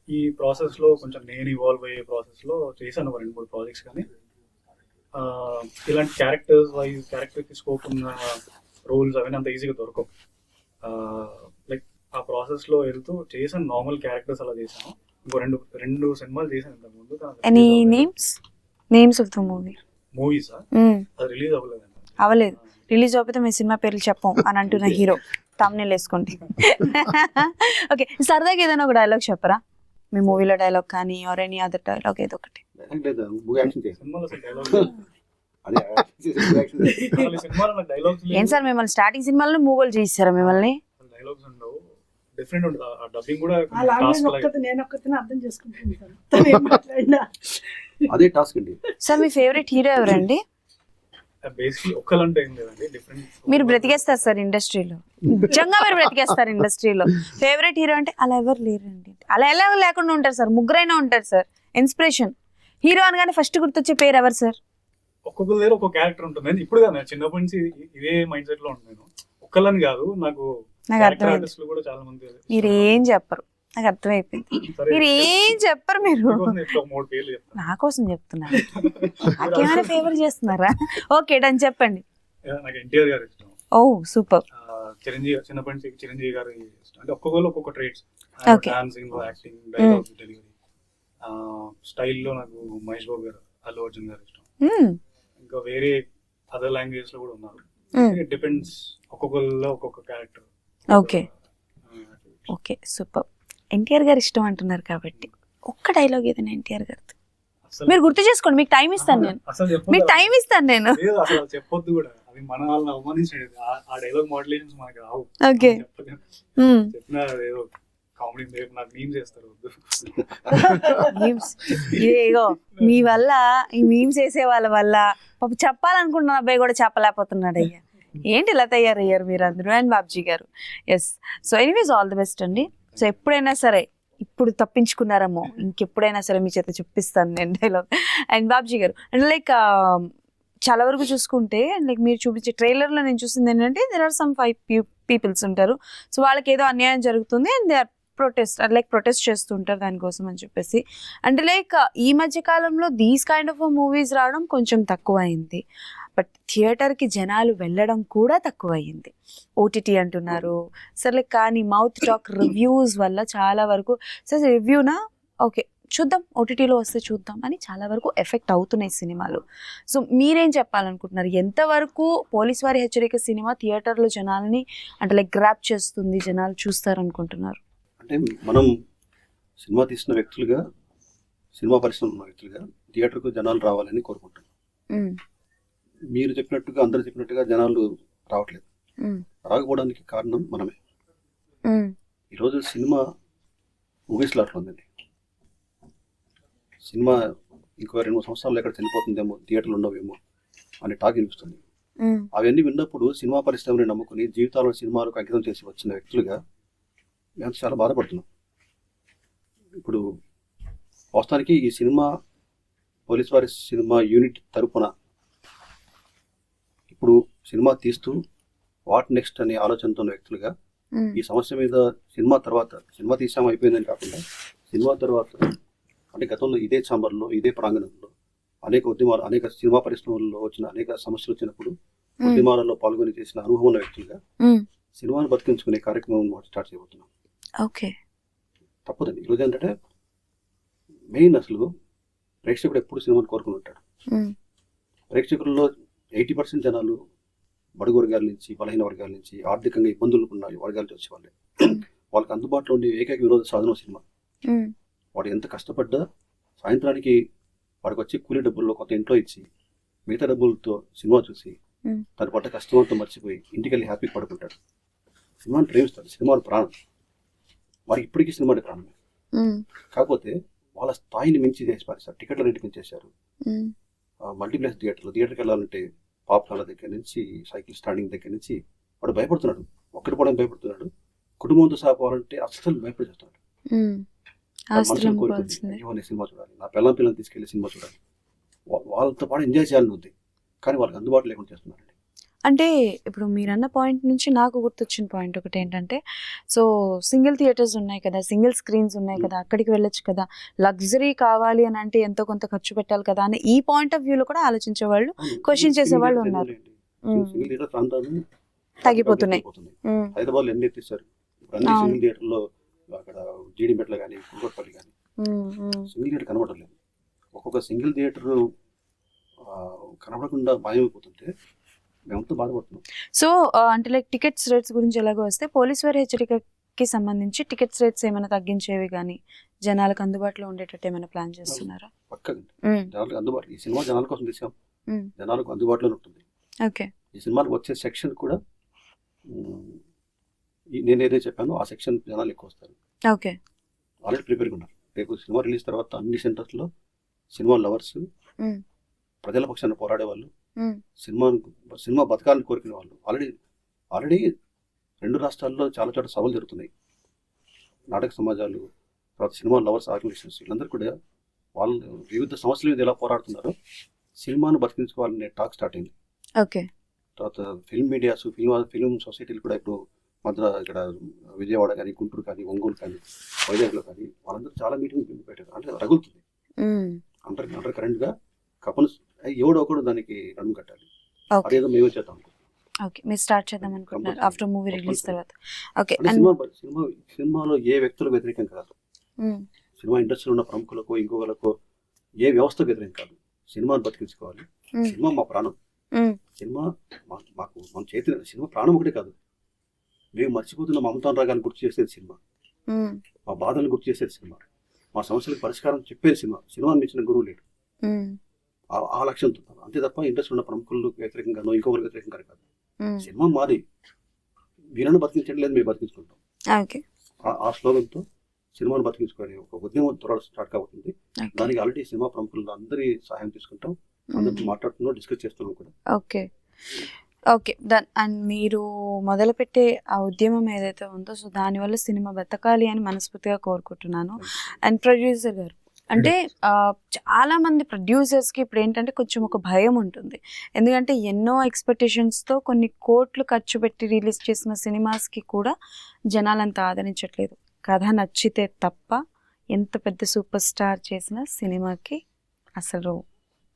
ఈ ప్రాసెస్ లో కొంచెం నేను ఇవాల్వ్ అయ్యే ప్రాసెస్ లో చేశాను 2-3 ప్రాజెక్ట్స్. కానీ ఇలాంటి క్యారెక్టర్ కి స్కోప్ ఉన్న రోల్స్ అవన్నీ అంత ఈజీగా దొరకవు. లైక్ ఆ ప్రాసెస్ లో వెళ్తూ చేశాను, నార్మల్ క్యారెక్టర్స్ అలా చేశాను. ఇంకో రెండు సినిమాలు చేశాను ఇంతకుముందు. Any names? Names of the movie మూవీసా అది రిలీజ్ అవ్వలేదండి. అవ్వలేదు. రిలీజ్ అవ్వకపోతే మీ సినిమా పేర్లు చెప్పం అని అంటున్న హీరో తమ్నేల్ వేసుకోండి. ఓకే, సరదాగా ఏదైనా ఒక డైలాగ్ చెప్పరా, మీ మూవీలో డైలాగ్ కానీ ఆర్ ఎనీ అదర్ డైలాగ్ ఏదో ఒకటి. సినిమాలో అసలు డైలాగ్స్ ఏం సార్ మిమ్మల్ని స్టార్టింగ్ సినిమాలో మూవీలు చేయిస్తారా మిమ్మల్ని? డైలాగ్స్ ఉండవు, డిఫరెంట్ ఉంటుంది. ఆ డబ్బింగ్ కూడా ఆ లాంగ్వేజ్ task లాగా. ఒక్కటి నేను ఒక్కరిని అర్థం చేసుకుంటుంటాను. తను ఏం మాట్లాడినా అదే టాస్క్ అండి. సార్ మీ ఫేవరెట్ హీరో ఎవరండి? బేసిక్లీ ఒక్కలంటే ఏం లేదండి, డిఫరెంట్. మీరు బ్రతికేస్తారు సార్ ఇండస్ట్రీలో, నిజంగా మీరు బ్రతికేస్తారు ఇండస్ట్రీలో. ఫేవరెట్ హీరో అంటే అలా ఎవరు లేరండి, అలా ఎలా లేకుండా ఉంటారు సార్, ముగ్గురైనా ఉంటారు సార్. ఇన్స్పిరేషన్ హీరో అనగానే ఫస్ట్ గుర్తొచ్చే పేరు ఎవరు సార్? ఒక్కొక్కరి దగ్గర ఒక్కొక్క క్యారెక్టర్ ఉంటుంది. నేను ఇప్పుడు కాదు, చిన్నప్పటి నుంచి ఇదే మైండ్ సెట్ లో ఉంటాను. ఒక్కళ్ళని కాదు, నాకు అర్థమైంది. ఆర్టిస్టులు కూడా చాలా మంది. మీరు ఏం చెప్పరు, నాకు అర్థమైపోయింది. సరే, మీరు ఏం చెప్పరు, మీరు మీకోసం చెప్తా, ఒక 3 పేర్లు చెప్తాను. నా కోసం చెప్తున్నారు, నాకేమైనా ఫేవర్ చేస్తున్నారా? ఓకే డన్, చెప్పండి. నాకు ఎన్టీఆర్ గారు ఇష్టం. ఓ సూపర్. చిరంజీవి, చిన్నప్పటి నుంచి చిరంజీవి గారు ఇష్టం. అంటే ఒక్కొక్కరు ఒక్కొక్క trades, Okay. Dancing, acting, dialogues, delivery స్టైల్లో నాకు మహేష్ బాబు గారు, అల్లు అర్జున్ గారు ఇష్టం. ఇంకా వేరే అదర్ లాంగ్వేజెస్ లో కూడా ఉన్నారు. డిపెండ్స్, ఒక్కొక్కరిలో ఒక్కొక్క character. Okay okay super. NTR గారు ఇష్టం అంటున్నారు కాబట్టి ఒక్క డైలాగ్ ఏదైనా ఎన్టీఆర్ గారు మీరు గుర్తు చేసుకోండి, మీకు టైం ఇస్తాను నేను, అసలు మీకు టైం ఇస్తాను నేను. లేదు, అసలు చెప్పొద్దు కూడా, అది మన వాళ్ళని అవమానించలేదు. ఆ డైలాగ్ మోడలేషన్స్ మనకి రావు. ఓకే చెప్పిన ఏదో కామెడీ నాకు మీమ్స్ చేస్తారు. మీమ్స్ ఇదేగో మీ వల్ల, ఈ మీమ్స్ వేసే వాళ్ళ వల్ల పాప చెప్పాలనుకుంటున్న అబ్బాయి కూడా చెప్పలేకపోతున్నాడు. అయ్యా ఏంటి ఇలా తయారయ్యారు మీరు అందరూ. అండ్ బాబ్జీ గారు, yes. So anyways all the best అండి. సో ఎప్పుడైనా సరే, ఇప్పుడు తప్పించుకున్నారేమో, ఇంకెప్పుడైనా సరే మీ చేత చూపిస్తాను నేను డైలాగ్. అండ్ బాబ్జీ గారు అంటే లైక్ చాలా వరకు చూసుకుంటే లైక్ మీరు చూపించే ట్రైలర్లో నేను చూసింది ఏంటంటే దెర్ ఆర్ సమ్ 5 పీపుల్స్ ఉంటారు. సో వాళ్ళకి ఏదో అన్యాయం జరుగుతుంది అండ్ దే ఆర్ ప్రొటెస్ట్ చేస్తుంటారు దానికోసం అని చెప్పేసి. అంటే లైక్ ఈ మధ్య కాలంలో దీస్ కైండ్ ఆఫ్ మూవీస్ రావడం కొంచెం తక్కువ అయింది, బట్ థియేటర్కి జనాలు వెళ్ళడం కూడా తక్కువ అయింది. ఓటీటీ అంటున్నారు సరే, కానీ మౌత్ టాక్ రివ్యూస్ వల్ల చాలా వరకు సరే రివ్యూనా ఓకే చూద్దాం, ఓటీటీలో వస్తే చూద్దాం అని చాలా వరకు ఎఫెక్ట్ అవుతున్నాయి సినిమాలు. సో మీరేం చెప్పాలనుకుంటున్నారు, ఎంతవరకు పోలీస్ వారి హెచ్చరిక సినిమా థియేటర్లో జనాల్ని అంటే లైక్ గ్రాప్ చేస్తుంది, జనాలు చూస్తారనుకుంటున్నారు? అంటే మనం సినిమా తీసిన వ్యక్తులుగా, సినిమా పరిశ్రమ ఉన్న వ్యక్తులుగా థియేటర్కు జనాలు రావాలని కోరుకుంటున్నాం. మీరు చెప్పినట్టుగా, అందరు చెప్పినట్టుగా జనాలు రావట్లేదు. రాకపోవడానికి కారణం మనమే. ఈరోజు సినిమా మూవీస్లో అట్లా ఉందండి. సినిమా ఇంకో 2-3 సంవత్సరాలు ఎక్కడ చనిపోతుందేమో, థియేటర్లు ఉండవేమో అనే టాక్ వినిపిస్తుంది. అవన్నీ విన్నప్పుడు సినిమా పరిశ్రమని నమ్ముకుని జీవితాలను సినిమాలకు అంకితం చేసి వచ్చిన వ్యక్తులుగా మేము చాలా బాధపడుతున్నాం. ఇప్పుడు వాస్తవానికి ఈ సినిమా పోలీస్ వారి సినిమా యూనిట్ తరపున ఇప్పుడు సినిమా తీస్తూ వాట్ నెక్స్ట్ అనే ఆలోచనతో ఉన్న వ్యక్తులుగా ఈ సమస్య మీద సినిమా తర్వాత, సినిమా తీసాము అయిపోయిందని కాకుండా సినిమా తర్వాత అంటే గతంలో ఇదే ఛాంబర్లో, ఇదే ప్రాంగణంలో అనేక ఉద్యమాలు, అనేక సినిమా పరిశ్రమల్లో వచ్చిన అనేక సమస్యలు వచ్చినప్పుడు ఉద్యమాలలో పాల్గొని చేసిన అనుభవం ఉన్న వ్యక్తులుగా సినిమాను బతికించుకునే కార్యక్రమం స్టార్ట్ చేయబోతున్నాం. ఓకే, తప్పదండి. ఈరోజు ఏంటంటే మెయిన్ అసలు ప్రేక్షకుడు ఎప్పుడు సినిమాను కోరుకుని ఉంటాడు. ప్రేక్షకుల్లో 80% జనాలు బడుగు వర్గాల నుంచి, బలహీన వర్గాల నుంచి, ఆర్థికంగా ఇబ్బందులు ఉన్న వర్గాల నుంచి వచ్చేవాళ్ళే. వాళ్ళకి అందుబాటులో ఉండే ఏకైక వినోద సాధనం సినిమా. వాడు ఎంత కష్టపడ్డా సాయంత్రానికి వాడికి వచ్చి కూలీ డబ్బుల్లో కొంత ఇంట్లో ఇచ్చి మిగతా డబ్బులతో సినిమా చూసి తన పడ్డ కష్టమంతా మర్చిపోయి ఇంటికి వెళ్ళి హ్యాపీగా పడుకుంటాడు. సినిమాని ప్రేమిస్తాడు, సినిమాను ప్రాణం. వారికి ఇప్పటికీ సినిమా అంటే ప్రాణమే. కాకపోతే వాళ్ళ స్థాయిని మించి చేసి పారేశారు. టికెట్ల రేటు పెంచేశారు. మల్టీప్లెక్స్ థియేటర్కి వెళ్ళాలంటే పాప్కార్న్ల దగ్గర నుంచి, సైకిల్ స్టాండింగ్ దగ్గర నుంచి వాడు భయపడుతున్నాడు. ఒక్కటి పోవడానికి భయపడుతున్నాడు. కుటుంబంతో సహా పోవాలంటే అస్సలు భయపడిచేస్తున్నాడు. మనుషులు కోరుకుంటుంది, అయ్యో నేను సినిమా చూడాలి, నా పిల్లల్ని తీసుకెళ్ళి సినిమా చూడాలి, వాళ్ళతో పాటు ఎంజాయ్ చేయాలని ఉంది. కానీ వాళ్ళకి అందుబాటులో లేకుండా చేస్తున్నారండి. అంటే ఇప్పుడు మీరన్న పాయింట్ నుంచి నాకు గుర్తొచ్చిన పాయింట్ ఒకటి ఏంటంటే, సో సింగిల్ థియేటర్స్ ఉన్నాయి కదా, సింగిల్ స్క్రీన్స్ ఉన్నాయి కదా, అక్కడికి వెళ్ళొచ్చు కదా, లగ్జరీ కావాలి అని అంటే ఎంతో కొంత ఖర్చు పెట్టాలి కదా అని ఈ పాయింట్ ఆఫ్ వ్యూలో కూడా ఆలోచించే వాళ్ళు, క్వశ్చన్ చేసే వాళ్ళు ఉన్నారు. సింగిల్ థియేటర్ ప్రాంతాలు తగ్గిపోతున్నాయి. హైదరాబాద్లో ఎన్ని ఎత్తిస్తారు. ఇప్పుడు అన్ని సింగిల్ థియేటర్లో అక్కడ జీడిమెట్ల కానీ, కుంకోట్పల్లి కానీ సింగిల్ థియేటర్ కనబడలేదు. ఒక్కొక్క సింగిల్ థియేటర్ కనబడకుండా మాయమైపోతుంటే మేమంతా బాధపడుతున్నాం. సో అంటే లైక్ టికెట్స్ రేట్స్ గురించి ఎలాగో వస్తే పోలీస్ వారి హెచ్చరికకి సంబంధించి టికెట్స్ రేట్స్ ఏమైనా తగ్గించేవి కానీ జనాలకు అందుబాటులో ఉండేటట్టు ఏమైనా ప్లాన్ చేస్తున్నారా? పక్కగా జనాలకు అందుబాటులో, ఈ సినిమా జనాల కోసం తీసాం, జనాలకు అందుబాటులో ఉంటుంది. ఓకే. ఈ సినిమాకి వచ్చే సెక్షన్ కూడా నేను ఏదైతే చెప్పానో ఆ సెక్షన్ జనాలు ఎక్కువ వస్తారు. ఓకే. ఆల్రెడీ ప్రిపేర్గా ఉన్నారు. రేపు సినిమా రిలీజ్ తర్వాత అన్ని సెంటర్స్లో సినిమా లవర్స్, ప్రజల పక్షాన్ని పోరాడే వాళ్ళు, సినిమా బతకాలని కోరుకునే వాళ్ళు ఆల్రెడీ 2 రాష్ట్రాల్లో చాలా చోట్ల సభలు జరుగుతున్నాయి. నాటక సమాజాలు, తర్వాత సినిమా లవర్స్ ఆర్గనైజేషన్స్, వీళ్ళందరూ కూడా వాళ్ళు వివిధ సమస్యల మీద ఎలా పోరాడుతున్నారో సినిమాను బతికించుకోవాలనే టాక్ స్టార్ట్ అయింది. ఓకే. తర్వాత ఫిల్మ్ మీడియాస్, ఫిల్మ్ సొసైటీలు కూడా ఇప్పుడు ఇక్కడ విజయవాడ కానీ, గుంటూరు కానీ, ఒంగోలు కానీ, వైజాగ్లో కానీ వాళ్ళందరూ చాలా మీటింగ్ పెట్టారు. అంటే రగులుతుంది అండర్ కరెంట్ గా. కపన్ ఎవడో ఒకడు దానికి నడుము కట్టాలి. అదేదో మేమే చేద్దాం. ఓకే, మీరు స్టార్ట్ చేద్దాం అనుకుంటున్నారు ఆఫ్టర్ మూవీ రిలీజ్ తర్వాత. ఓకే. సినిమాలో ఏ వ్యక్తులకు వ్యతిరేకం కాదు, సినిమా ఇండస్ట్రీలో ఉన్న ప్రముఖులకు ఇంకొకలకు ఏ వ్యవస్థకు వ్యతిరేకం కాదు. సినిమాను బతికించుకోవాలి. సినిమా మా ప్రాణం. సినిమా మాకు మన చేతి, సినిమా ప్రాణం ఒకటే కాదు, మేము మర్చిపోతున్న మమతాన్ రాగాన్ని గుర్తు చేసేది సినిమా, మా బాధలను గుర్తు చేసేది సినిమా, మా సమస్యలకు పరిష్కారం చెప్పేది సినిమా. సినిమాని మించిన గురువు లేడు. ఆ లక్ష్యంతో అంతే తప్ప ఇండస్ట్రీ ఉన్న ప్రముఖులకు వ్యతిరేకంగానో ఇంకొకరికి వ్యతిరేకంగా కాదు. సినిమా మాది, వీళ్ళని బతికించడం లేదు, మేము బతికించుకుంటాం. ఆ స్లోగన్తో సినిమాను బతికించుకోవాలి ఒక ఉద్యమం త్వరగా స్టార్ట్ కాబోతుంది. దానికి ఆల్రెడీ సినిమా ప్రముఖులు అందరి సహాయం తీసుకుంటాం, అందరితో మాట్లాడుతున్నాం, డిస్కస్ చేస్తున్నాం కూడా. ఓకే. Okay, done. అండ్ మీరు మొదలుపెట్టే ఆ ఉద్యమం ఏదైతే ఉందో, సో దానివల్ల సినిమా బతకాలి అని మనస్ఫూర్తిగా కోరుకుంటున్నాను. అండ్ ప్రొడ్యూసర్ గారు, అంటే చాలా మంది ప్రొడ్యూసర్స్కి ఇప్పుడు ఏంటంటే కొంచెం ఒక భయం ఉంటుంది. ఎందుకంటే ఎన్నో ఎక్స్పెక్టేషన్స్తో కొన్ని కోట్లు ఖర్చు పెట్టి రిలీజ్ చేసిన సినిమాస్కి కూడా జనాలంతా ఆదరించట్లేదు. కథ నచ్చితే తప్ప ఎంత పెద్ద సూపర్ స్టార్ చేసిన సినిమాకి అసలు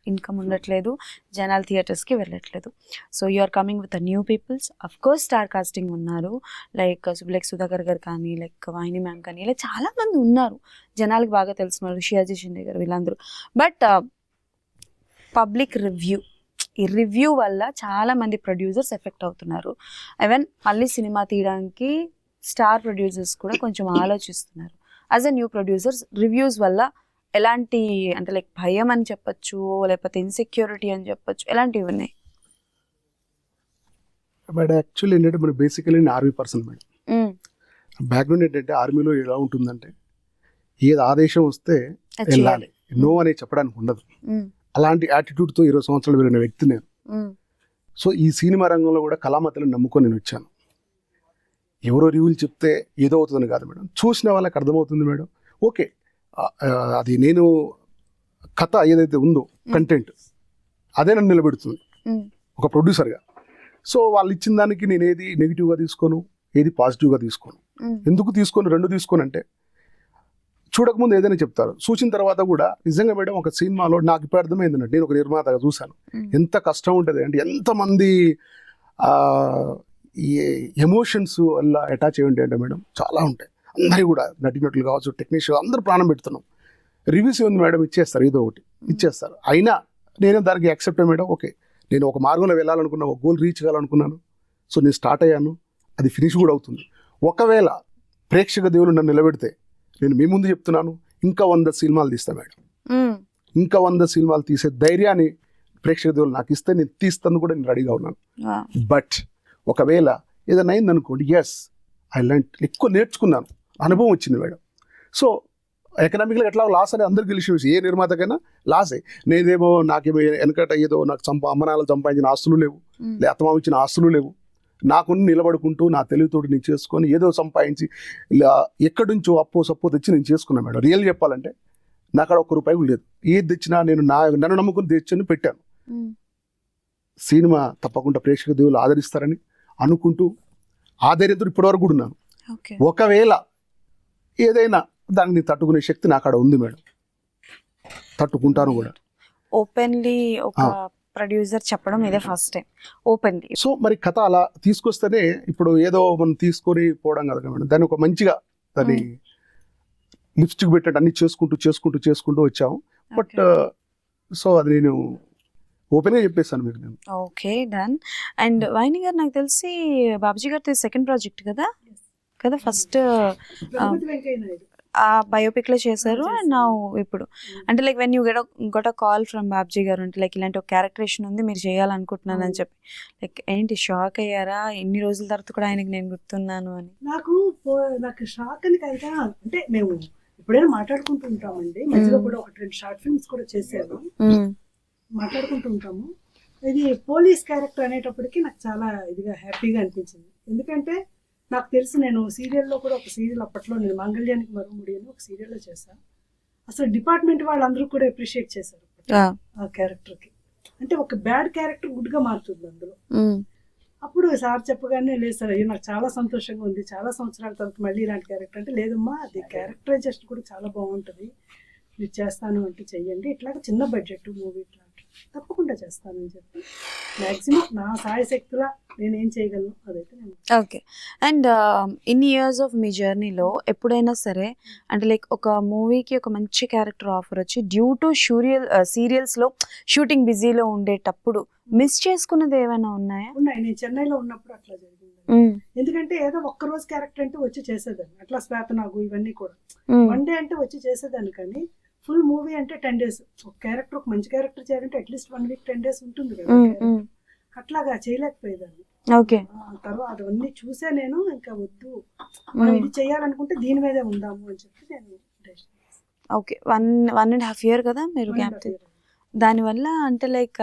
ఇన్కమ్ ఉండట్లేదు, జనాలు థియేటర్స్కి వెళ్ళట్లేదు. So you are coming with new peoples. Of course star casting ఉన్నారు, లైక్ సుధాకర్ గారు కానీ, లైక్ వాహిని మ్యామ్ కానీ, ఇలా చాలామంది ఉన్నారు, జనాలకు బాగా తెలిసిన షియాజీ షిండే గారు, వీళ్ళందరూ. బట్ పబ్లిక్ ఈ రివ్యూ వల్ల చాలామంది ప్రొడ్యూసర్స్ ఎఫెక్ట్ అవుతున్నారు. ఈవెన్ మళ్ళీ సినిమా తీయడానికి స్టార్ ప్రొడ్యూసర్స్ కూడా కొంచెం ఆలోచిస్తున్నారు. As a new producers reviews వల్ల ఎలాంటి, అంటే లైక్ భయం అని చెప్పొచ్చు, లేకపోతే ఇన్సెక్యూరిటీ అని చెప్పొచ్చు, ఎలాంటివి ఉన్నాయి? బట్ యాక్చువల్లీ ఏంటంటే మనం basically army person madam. Background ఏంటంటే ఆర్మీలో ఎలా ఉంటుందంటే ఏది ఆదేశం వస్తే వెళ్ళాలి, నో అని చెప్పడానికి ఉండదు. అలాంటి యాటిట్యూడ్తో 20 సంవత్సరాలు పెరిగిన వ్యక్తి నేను. సో ఈ సినిమా రంగంలో కూడా కళామతలను నమ్ముకొని నేను వచ్చాను. ఎవరో రివ్యూలు చెప్తే ఏదో అవుతుందని కాదు మేడం, చూసిన వాళ్ళకి అర్థమవుతుంది మేడం. ఓకే, అది నేను కథ ఏదైతే ఉందో కంటెంట్ అదే నన్ను నిలబెడుతుంది ఒక ప్రొడ్యూసర్గా. సో వాళ్ళు ఇచ్చిన దానికి నేను ఏది నెగిటివ్గా తీసుకోను, ఏది పాజిటివ్గా తీసుకోను. ఎందుకు తీసుకోను, 2 తీసుకోను అంటే చూడకముందు ఏదైనా చెప్తారు, చూసిన తర్వాత కూడా నిజంగా మేడం ఒక సినిమాలో నాకు ఇప్పుడు అర్థమైందంటే, నేను ఒక నిర్మాతగా చూశాను ఎంత కష్టం ఉంటుంది అంటే, ఎంతమంది ఎమోషన్స్ వల్ల అటాచ్ అయ్యి ఉంటాయి అంటే మేడం చాలా ఉంటాయి. అందరి కూడా నటినట్లు కావచ్చు, టెక్నీషియన్ అందరూ ప్రాణం పెడుతున్నాం. రివ్యూస్ ఉంది మేడం, ఇచ్చేస్తారు, ఏదో ఒకటి ఇచ్చేస్తారు. అయినా నేను దానికి యాక్సెప్ట్ మేడం. ఓకే, నేను ఒక మార్గంలో వెళ్ళాలనుకున్నా, ఒక గోల్ రీచ్ కావాలనుకున్నాను. సో నేను స్టార్ట్ అయ్యాను, అది ఫినిష్ కూడా అవుతుంది. ఒకవేళ ప్రేక్షక దేవులు నన్ను నిలబెడితే, నేను మీ ముందు చెప్తున్నాను, ఇంకా 100 సినిమాలు తీస్తా మేడం. ఇంకా 100 సినిమాలు తీసే ధైర్యాన్ని ప్రేక్షక దేవులు నాకు ఇస్తే నేను తీస్తాను కూడా నేను రెడీగా ఉన్నాను. బట్ ఒకవేళ ఏదైనా అయిందనుకోండి, ఎస్ ఐ లెర్న్, ఎక్కువ నేర్చుకున్నాను, అనుభవం వచ్చింది మేడం. సో ఎకనామిక్గా ఎట్లా లాస్ అని అందరికీ తెలిసిన విషయం, ఏ నిర్మాతకైనా లాసే. నేనేమో నాకేమో వెనకట ఏదో నాకు అమ్మనాలు సంపాదించిన ఆస్తులు లేవు, లేదా అత్తమామ ఇచ్చిన ఆస్తులు లేవు. నాకుని నిలబడుకుంటూ నా తెలివితోటి నేను చేసుకొని ఏదో సంపాదించి ఎక్కడి నుంచో అప్పో సప్పో తెచ్చి నేను చేసుకున్నాను మేడం. రియల్ చెప్పాలంటే నాకు అక్కడ ₹1 లేదు. ఏది తెచ్చినా నేను నన్ను నమ్ముకుని తెచ్చని పెట్టాను. సినిమా తప్పకుండా ప్రేక్షక దేవులు ఆదరిస్తారని అనుకుంటూ ఆధైర్యంతో ఇప్పటివరకు కూడా ఉన్నాను. ఒకవేళ ఏదైనా దాన్ని తట్టుకునే శక్తి నాకు అక్కడ ఉంది మేడం, తట్టుకుంటాను కూడా. ఓపెన్లీ ఒక ప్రొడ్యూసర్ చెప్పడం ఇదే ఫస్ట్ టైం ఓపెన్లీ. సో మరి కథ అలా తీసుకొస్తేనే, ఇప్పుడు ఏదో మనం తీసుకొని పోవడం కదా మేడం, దాన్ని ఒక మంచిగా దాన్ని లిప్స్టిక్ పెట్టినట్టు అన్ని చేసుకుంటూ వచ్చాము. బట్ సో అది నేను ఓపెన్గా చెప్పేస్తాను మీకు నేను. Okay done. అండ్ వాహిని గారు నాకు తెలిసి బాబుజీ గారితో సెకండ్ ప్రాజెక్ట్ కదా కదా ఫస్ట్ రఘుపతి వెంకయ్య నాయుడు ఆ బయోపిక్ లో చేశారు. చేశారు. అండ్ నా ఇప్పుడు అంటే like when you got a call from Babji గారు అంటే లైక్ ఇలాంటి ఒక క్యారెక్టరేషన్ ఉంది మీరు చేయాలనుకుంటున్నాను అని చెప్పి లైక్ ఏంటి షాక్ అయ్యారా ఇన్ని రోజుల తర్వాత కూడా ఆయనకి నేను గుర్తున్నాను అని? నాకు షాక్ అని కదా, అంటే మేము ఎప్పుడైనా మాట్లాడుకుంటూ ఉంటామండి, మధ్యలో కూడా ఒక 2 షార్ట్ ఫిల్మ్స్ కూడా చేశాను, మాట్లాడుకుంటూ ఉంటాము. ఇది పోలీస్ క్యారెక్టర్ అనేటప్పటికి నాకు చాలా ఇదిగా హ్యాపీగా అనిపించింది. ఎందుకంటే నాకు తెలుసు, నేను సీరియల్లో కూడా ఒక సీరియల్ అప్పట్లో నేను మంగళ్యానికి మరుముడి అని ఒక సీరియల్లో చేశాను. అసలు డిపార్ట్మెంట్ వాళ్ళందరూ కూడా అప్రిషియేట్ చేశారు ఆ క్యారెక్టర్కి. అంటే ఒక బ్యాడ్ క్యారెక్టర్ గుడ్గా మారుతుంది అందులో. అప్పుడు సార్ చెప్పగానే లేదు సార్, అయ్యో నాకు చాలా సంతోషంగా ఉంది, చాలా సంవత్సరాల తర్వాత మళ్ళీ ఇలాంటి క్యారెక్టర్ అంటే, లేదమ్మా అది క్యారెక్టరైజేషన్ కూడా చాలా బాగుంటుంది, మీరు చేస్తాను అంటే చెయ్యండి, ఇట్లాగా చిన్న బడ్జెట్ మూవీ ఇట్లా తప్పకుండా చేస్తానని చెప్పి మ్యాక్సిమం నా సాయశక్తులా నేనేం చేయగలను అదైతే నేను. ఓకే. అండ్ ఇన్ని ఇయర్స్ ఆఫ్ మీ జర్నీలో ఎప్పుడైనా సరే అంటే లైక్ ఒక మూవీకి ఒక మంచి క్యారెక్టర్ ఆఫర్ వచ్చి డ్యూ టు సీరియల్స్లో షూటింగ్ బిజీలో ఉండేటప్పుడు మిస్ చేసుకున్నది ఏమైనా ఉన్నాయా? ఉన్నాయి. నేను చెన్నైలో ఉన్నప్పుడు అట్లా జరిగింది. ఎందుకంటే ఏదో ఒక్కరోజు క్యారెక్టర్ అంటే వచ్చి చేసేదాన్ని, అట్లా శ్వేతనాగు ఇవన్నీ కూడా 1 డే అంటే వచ్చి చేసేదాన్ని. కానీ ఫుల్ మూవీ అంటే 10 days, ఒక క్యారెక్టర్ ఒక మంచి క్యారెక్టర్ చేయాలంటే అట్లీస్ట్ 1 week 10 days ఉంటుంది కదా. అట్లాగా చేయలేకపోయేదాన్ని. ఓకే. తర్వాత అవన్నీ చూసే నేను ఇంకా వద్దు, మనం ఇది చేయాలనుకుంటే దీని మీదే ఉందాము అని చెప్పి నేను ఓకే 1.5 year కదా మీరు గ్యాప్. దానివల్ల అంటే లైక్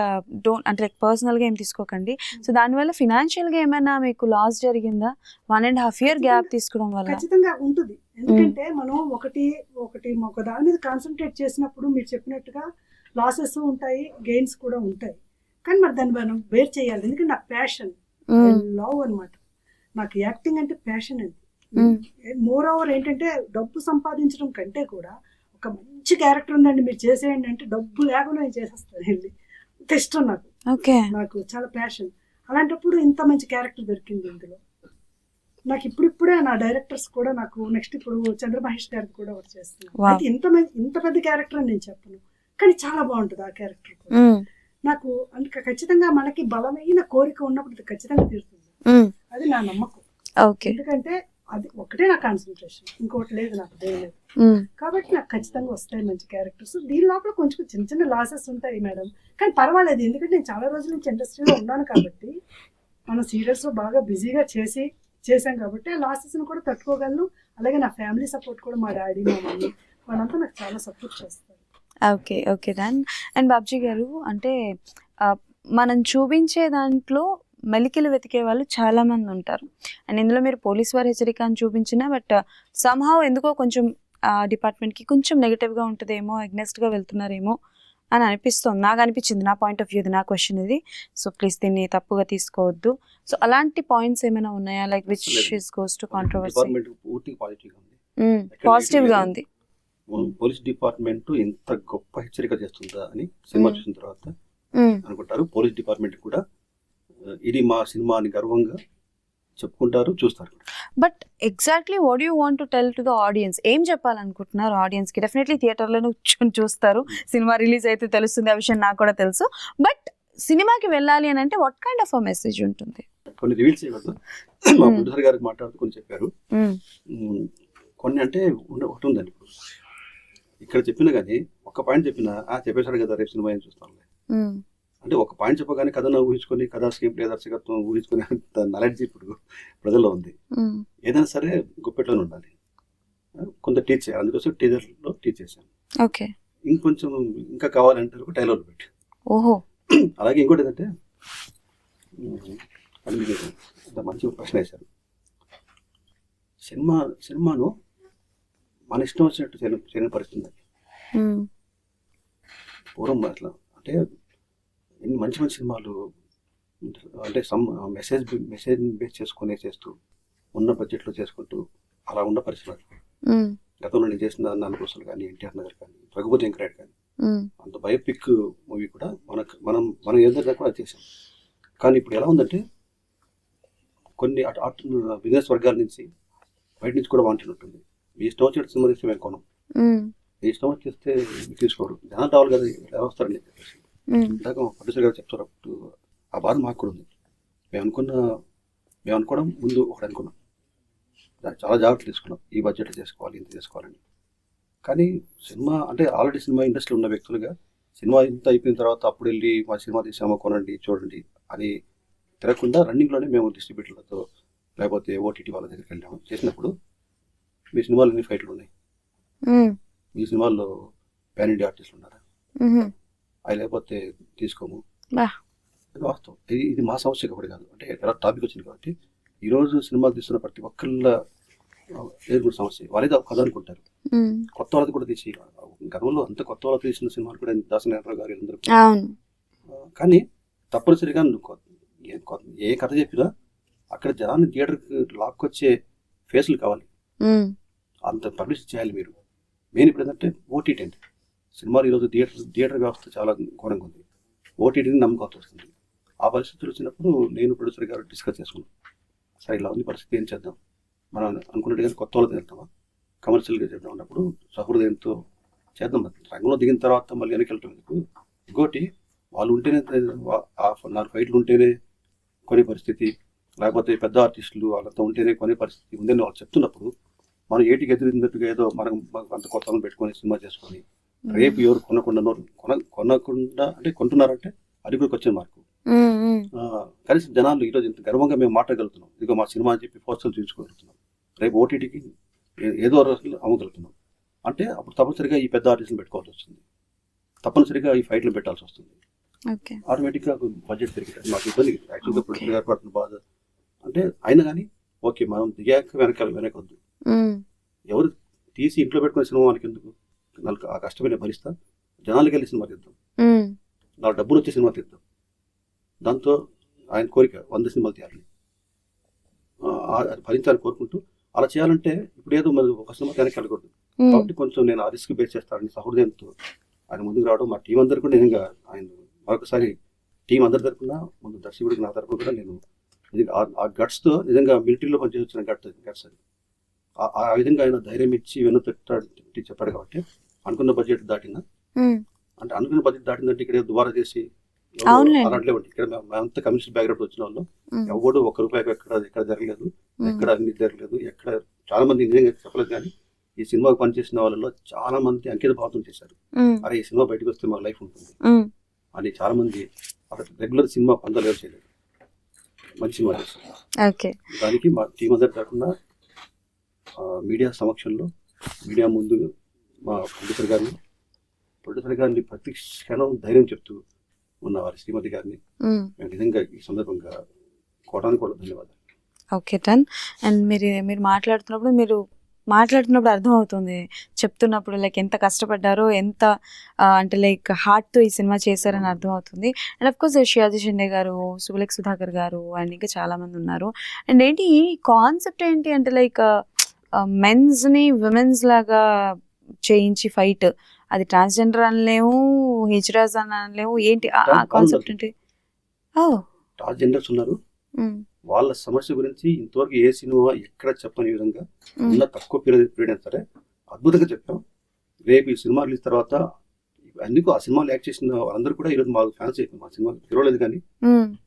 అంటే లైక్ పర్సనల్గా ఏం తీసుకోకండి. సో దానివల్ల ఫినాన్షియల్గా ఏమైనా మీకు లాస్ జరిగిందా 1.5 year గ్యాప్ తీసుకోవడం వల్ల? ఖచ్చితంగా ఉంటుంది. ఎందుకంటే మనం ఒక దాని మీద కాన్సన్ట్రేట్ చేసినప్పుడు మీరు చెప్పినట్టుగా లాసెస్ ఉంటాయి, గెయిన్స్ కూడా ఉంటాయి. కానీ మరి దాన్ని మనం బేర్ చేయాలి. ఎందుకంటే నాకు ప్యాషన్, లవ్ అనమాట. నాకు యాక్టింగ్ అంటే ప్యాషన్ అండి. మోర్ ఓవర్ ఏంటంటే డబ్బు సంపాదించడం కంటే కూడా ఒక మంచి క్యారెక్టర్ ఉందండి మీరు చేసేయండి అంటే డబ్బు లేకుండా నేను చేసేస్తాను వెళ్ళి. అంత ఇష్టం నాకు. ఓకే. నాకు చాలా ప్యాషన్. అలాంటప్పుడు ఇంత మంచి క్యారెక్టర్ దొరికింది ఇందులో నాకు. ఇప్పుడిప్పుడే నా డైరెక్టర్స్ కూడా నాకు నెక్స్ట్ ఇప్పుడు చంద్రమహేష్ గారికి కూడా ఒకటి చేస్తున్నాను. అయితే ఇంత పెద్ద క్యారెక్టర్ అని నేను చెప్పను, కానీ చాలా బాగుంటుంది ఆ క్యారెక్టర్ కూడా. నాకు అంటే ఖచ్చితంగా మనకి బలమైన కోరిక ఉన్నప్పుడు ఖచ్చితంగా తీరుతుంది, అది నా నమ్మకం. ఎందుకంటే అది ఒకటే నా కాన్సన్ట్రేషన్, ఇంకోటి లేదు నాకు లేదు. కాబట్టి నాకు ఖచ్చితంగా వస్తాయి మంచి క్యారెక్టర్స్. దీని లోపల కొంచెం చిన్న చిన్న లాసెస్ ఉంటాయి మేడం, కానీ పర్వాలేదు. ఎందుకంటే నేను చాలా రోజుల నుంచి ఇండస్ట్రీలో ఉన్నాను కాబట్టి, మనం సీరియల్స్లో బాగా బిజీగా చేశాం కాబట్టి ఆ లాసెస్ని కూడా తట్టుకోగలను. అలాగే నా ఫ్యామిలీ సపోర్ట్ కూడా, మా డాడీ మా మమ్మీ వాళ్ళంతా నాకు చాలా సపోర్ట్ చేస్తారు. Okay okay done. And Babji గారు అంటే మనం చూపించే దాంట్లో మెలికలు వెతికే వాళ్ళు చాలా మంది ఉంటారు. అండ్ ఇందులో మీరు పోలీస్ వారి హెచ్చరిక అని చూపించిన బట్ సమ్హౌ ఎందుకో కొంచెం డిపార్ట్మెంట్కి కొంచెం నెగిటివ్గా ఉంటుందేమో, అగ్నెస్ట్గా వెళ్తున్నారేమో అని అనిపిస్తుంది. నాకు అనిపించింది, నా పాయింట్ ఆఫ్ వ్యూ, నా క్వశ్చన్ ఇది. సో ప్లీజ్ దీన్ని తప్పుగా తీసుకోవద్దు. సో అలాంటి పాయింట్స్ ఏమైనా ఉన్నాయా like which is goes to controversy? పాజిటివ్గా ఉంది. పోలీస్ డిపార్ట్మెంట్ ఎంత గొప్ప హెచ్చరిక చేస్తుందా అని సినిమా చూసిన తర్వాత అనుకుంటారు. పోలీస్ డిపార్ట్మెంట్ కూడా ఇది మా సినిమా అని గర్వంగా చెప్పుకుంటారు, చూస్తారు. But exactly what you want to tell to the audience? ఏం చెప్పాలనుకుంటున్నారు ఆడియన్స్కి? డెఫినెట్లీ థియేటర్లో చూస్తారు, సినిమా రిలీజ్ అయితే తెలుస్తుంది, ఆ విషయం నాకు కూడా తెలుసు. బట్ సినిమాకి వెళ్ళాలి అని అంటే what kind of a message ఉంటుంది? కొన్ని రివీల్ చేయవద్దు, మా ప్రొడ్యూసర్ గారికి మాట్లాడుతూ కొన్ని చెప్పారు. కొన్ని అంటే ఒకటి ఉందండి, ఇప్పుడు ఇక్కడ చెప్పినా కానీ ఒక పాయింట్ చెప్పినా చెప్పేశాడు కదా రేపు సినిమా ఏం చూస్తాంలే అంటే ఒక పాయింట్ చెప్పగానే కథను ఊహించుకొని, కథా స్క్రీన్ ప్లే దర్శకత్వం ఊహించుకునే అంత నాలెడ్జ్ ఇప్పుడు ప్రజల్లో ఉంది. ఏదైనా సరే గుప్పెట్లోనే ఉండాలి, కొంత టీచ్ చేయాలి. అందుకోసం టీజర్లో టీచ్ చేశాను. ఓకే. ఇంకొంచెం ఇంకా కావాలంటే ఒక టైలర్ పెట్టి. ఓహో. అలాగే ఇంకోటి ఏంటంటే, అది మీరు అంత మంచి ప్రశ్న వేశారు. సినిమాను మన ఇష్టం వచ్చినట్టు చేయని పరిస్థితి. పూర్వం అట్లా అంటే ఎన్ని మంచి మంచి సినిమాలు అంటే మెసేజ్ బేస్ చేసుకునే చేస్తూ ఉన్న బడ్జెట్లో చేసుకుంటూ అలా ఉన్న పరిస్థితులు. గతంలో నేను చేసిన నాన్నకోసలు కానీ, ఎన్టీఆర్ నగర్ కానీ, రఘుపతి వెంకయ్య కానీ, అంత బయోపిక్ మూవీ కూడా మనం ఏదైనా కూడా చేసాం. కానీ ఇప్పుడు ఎలా ఉందంటే కొన్ని బిజినెస్ వర్గాల నుంచి బయట నుంచి కూడా వాంటెడ్ ఉంటుంది. మీ ఇష్టం వచ్చినట్టు సినిమా తీస్తే మేము కొనం, మీ ఇష్టం వచ్చేస్తే తీసుకోరు, జనాలు రావాలి కదా, ఎలా వస్తారని చెప్పేసి ఇందాక ప్రొడ్యూసర్ గారు చెప్తున్నప్పుడు ఆ బాధ మాకు కూడా ఉంది. మేము అనుకోవడం ముందు ఒకటి అనుకున్నాం, చాలా జాగ్రత్తలు తీసుకున్నాం, ఈ బడ్జెట్ చేసుకోవాలి, ఇంత చేసుకోవాలని. కానీ సినిమా అంటే ఆల్రెడీ సినిమా ఇండస్ట్రీలో ఉన్న వ్యక్తులుగా సినిమా ఇంత అయిపోయిన తర్వాత అప్పుడు వెళ్ళి మా సినిమా తీసామో కొనండి చూడండి అని తిరగకుండా రన్నింగ్లోనే మేము డిస్ట్రిబ్యూటర్లతో లేకపోతే ఓటీటీ వాళ్ళ దగ్గరికి వెళ్ళాము. చేసినప్పుడు మీ సినిమాలో ఎన్ని ఫైట్లు ఉన్నాయి, మీ సినిమాల్లో పాన్ ఇండియా ఆర్టిస్టులు ఉన్నారా, అవి లేకపోతే తీసుకోము. ఇది వాస్తవం. ఇది మా సమస్య ఒకటి కాదు, అంటే ఎలా టాపిక్ వచ్చింది కాబట్టి ఈరోజు సినిమాలు తీస్తున్న ప్రతి ఒక్కళ్ళ ఎదుర్కొన్న సమస్య. వాళ్ళేదో కథ అనుకుంటారు, కొత్త వాళ్ళది కూడా తీసి గతంలో అంత కొత్త వాళ్ళు తీసిన సినిమాలు కూడా దాసనారాయణ గారు అందరూ. కానీ తప్పనిసరిగా ఏ కథ చెప్పినా అక్కడ జనాన్ని థియేటర్కి లాక్కొచ్చే ఫేసులు కావాలి, అంత పబ్లిసిటీ చేయాలి మీరు. మెయిన్ ఇప్పుడు ఏంటంటే ఓటీటీ అండి. సినిమాలు ఈరోజు థియేటర్ వ్యవస్థ చాలా ఘోరంగా ఉంది, ఓటీటీని నమ్ముకోవాల్సి వస్తుంది. ఆ పరిస్థితులు వచ్చినప్పుడు నేను ప్రొడ్యూసర్ గారు డిస్కస్ చేసుకున్నాను, సరే ఇలా ఉంది పరిస్థితి, ఏం చేద్దాం, మనం అనుకున్నట్టుగా కొత్త వాళ్ళతో వెళ్తామా, కమర్షియల్గా చేద్దాం అన్నప్పుడు సహృదయంతో చేద్దాం. రంగంలో దిగిన తర్వాత మళ్ళీ వెనక్కి వెళ్ళటం ఎందుకు. ఇంకోటి వాళ్ళు ఉంటేనే 4 ఫైట్లు ఉంటేనే కొనే పరిస్థితి, లేకపోతే పెద్ద ఆర్టిస్టులు వాళ్ళతో ఉంటేనే కొనే పరిస్థితి ఉందని వాళ్ళు చెప్తున్నప్పుడు మనం ఏటికి ఎదురున్నట్టుగా ఏదో మనం అంత కొత్తలను పెట్టుకొని సినిమా చేసుకొని రేపు ఎవరు కొనకుండా అంటే కొంటున్నారంటే అది కూడా క్వశ్చన్ మార్కు. కనీసం జనాలు ఈరోజు ఇంత గర్వంగా మేము మాట్లాడగలుగుతున్నాం, ఇదిగో మా సినిమా అని చెప్పి పోస్టర్లు చూసుకోగలుగుతున్నాం, రేపు ఓటీటీకి ఏదో రోజులు అమ్మగలుగుతున్నాం అంటే అప్పుడు తప్పనిసరిగా ఈ పెద్ద ఆర్టిస్టులు పెట్టుకోవాల్సి వస్తుంది, తప్పనిసరిగా ఈ ఫైట్లు పెట్టాల్సి వస్తుంది. ఆటోమేటిక్గా బడ్జెట్ పెరిగింది, మాకు ఇబ్బంది. యాక్చువల్గా ప్రొడ్యూసర్ గారు పడుతున్న బాధ అంటే అయినా కానీ ఓకే, మనం దిగాక వెనకొద్దు. ఎవరు తీసి ఇంట్లో పెట్టుకునే సినిమా మనకి ఎందుకు, నాకు ఆ కష్టమైన భరిస్తా, జనాలకి వెళ్ళి సినిమా తీద్దాం, నాకు డబ్బులు వచ్చే సినిమా తీద్దాం. దాంతో ఆయన కోరిక 100 సినిమాలు తీయాలని, అది భరించాలని కోరుకుంటూ అలా చేయాలంటే ఇప్పుడు ఏదో మరి ఒక సినిమా వెనక్కి వెళ్ళకూడదు. కాబట్టి కొంచెం నేను ఆ రిస్క్ బేస్ చేస్తానని సహృదయంతో ఆయన ముందుకు రావడం, మా టీం అందరూ కూడా నిజంగా ఆయన మరొకసారి టీం అందరి తరఫున ముందు దర్శకుడికి నా తరఫున కూడా నేను ఆ గట్స్తో నిజంగా మిలిటరీలో పనిచేసిన గట్స్ అది. ఆ విధంగా ఆయన ధైర్యం ఇచ్చి వెన్నుతట్టి చెప్పాడు కాబట్టి అనుకున్న బడ్జెట్ దాటినా, అంటే అనుకున్న బడ్జెట్ దాటిందంటే ఇక్కడ దుబారా చేసి అలాంటి ఇక్కడ మేమంతా కమ్యూనిస్ట్ బ్యాక్గ్రౌండ్ వచ్చిన వాళ్ళు ఎవడు ₹1 ఎక్కడ జరగలేదు, ఎక్కడ అవినీతి జరగలేదు, ఎక్కడ చాలా మంది నిజంగా చెప్పలేదు. కానీ ఈ సినిమాకి పనిచేసిన వాళ్ళలో చాలా మంది అంకిత భావం చేశారు, అరే ఈ సినిమా బయటకు వస్తే మాకు లైఫ్ ఉంటుంది అని. చాలా మంది అసలు రెగ్యులర్ సినిమా పందాలు చేయలేదు, మంచి సినిమా చేస్తారు. దానికి మా టీం అందరి తరఫున మీడియా సమక్షంలో మీడియా ముందు మా ప్రొడ్యూసర్ గారిని ప్రతి క్షణం ధైర్యం చెప్తూ ఉన్న వారి శ్రీమతి గారిని మేము నిజంగా ఈ సందర్భంగా కోటానికి కూడా ధన్యవాదాలు. Okay done. అండ్ మీరు మాట్లాడుతున్నప్పుడు అర్థమవుతుంది, చెప్తున్నప్పుడు లైక్ ఎంత కష్టపడ్డారో, ఎంత అంటే లైక్ హార్ట్తో ఈ సినిమా చేశారని అర్థమవుతుంది. And of course Sayaji Shinde గారు, సుబులేఖ్ సుధాకర్ గారు అండ్ ఇంకా చాలామంది ఉన్నారు. అండ్ ఏంటి ఈ కాన్సెప్ట్ ఏంటి అంటే లైక్ మెన్స్ని విమెన్స్ లాగా చేయించి ఫైట్, అది ట్రాన్స్జెండర్ అనలేము, హిజ్రాజ్ అని అనలేము, ఏంటి ఆ కాన్సెప్ట్ ఏంటి? ట్రాన్స్జెండర్స్ ఉన్నారు, వాళ్ళ సమస్య గురించి ఇంతవరకు ఏ సినిమా ఎక్కడ చెప్పని విధంగా ఉన్న తక్కువ పీరియడ్ సరే అద్భుతంగా చెప్పాం. రేపు ఈ సినిమా రిలీజ్ తర్వాత అందుకు ఆ సినిమాలు యాక్ట్ చేసిన వాళ్ళందరూ కూడా ఈరోజు మాకు ఫ్యాన్స్ అయిపోయింది. మా సినిమా తిరగలేదు కానీ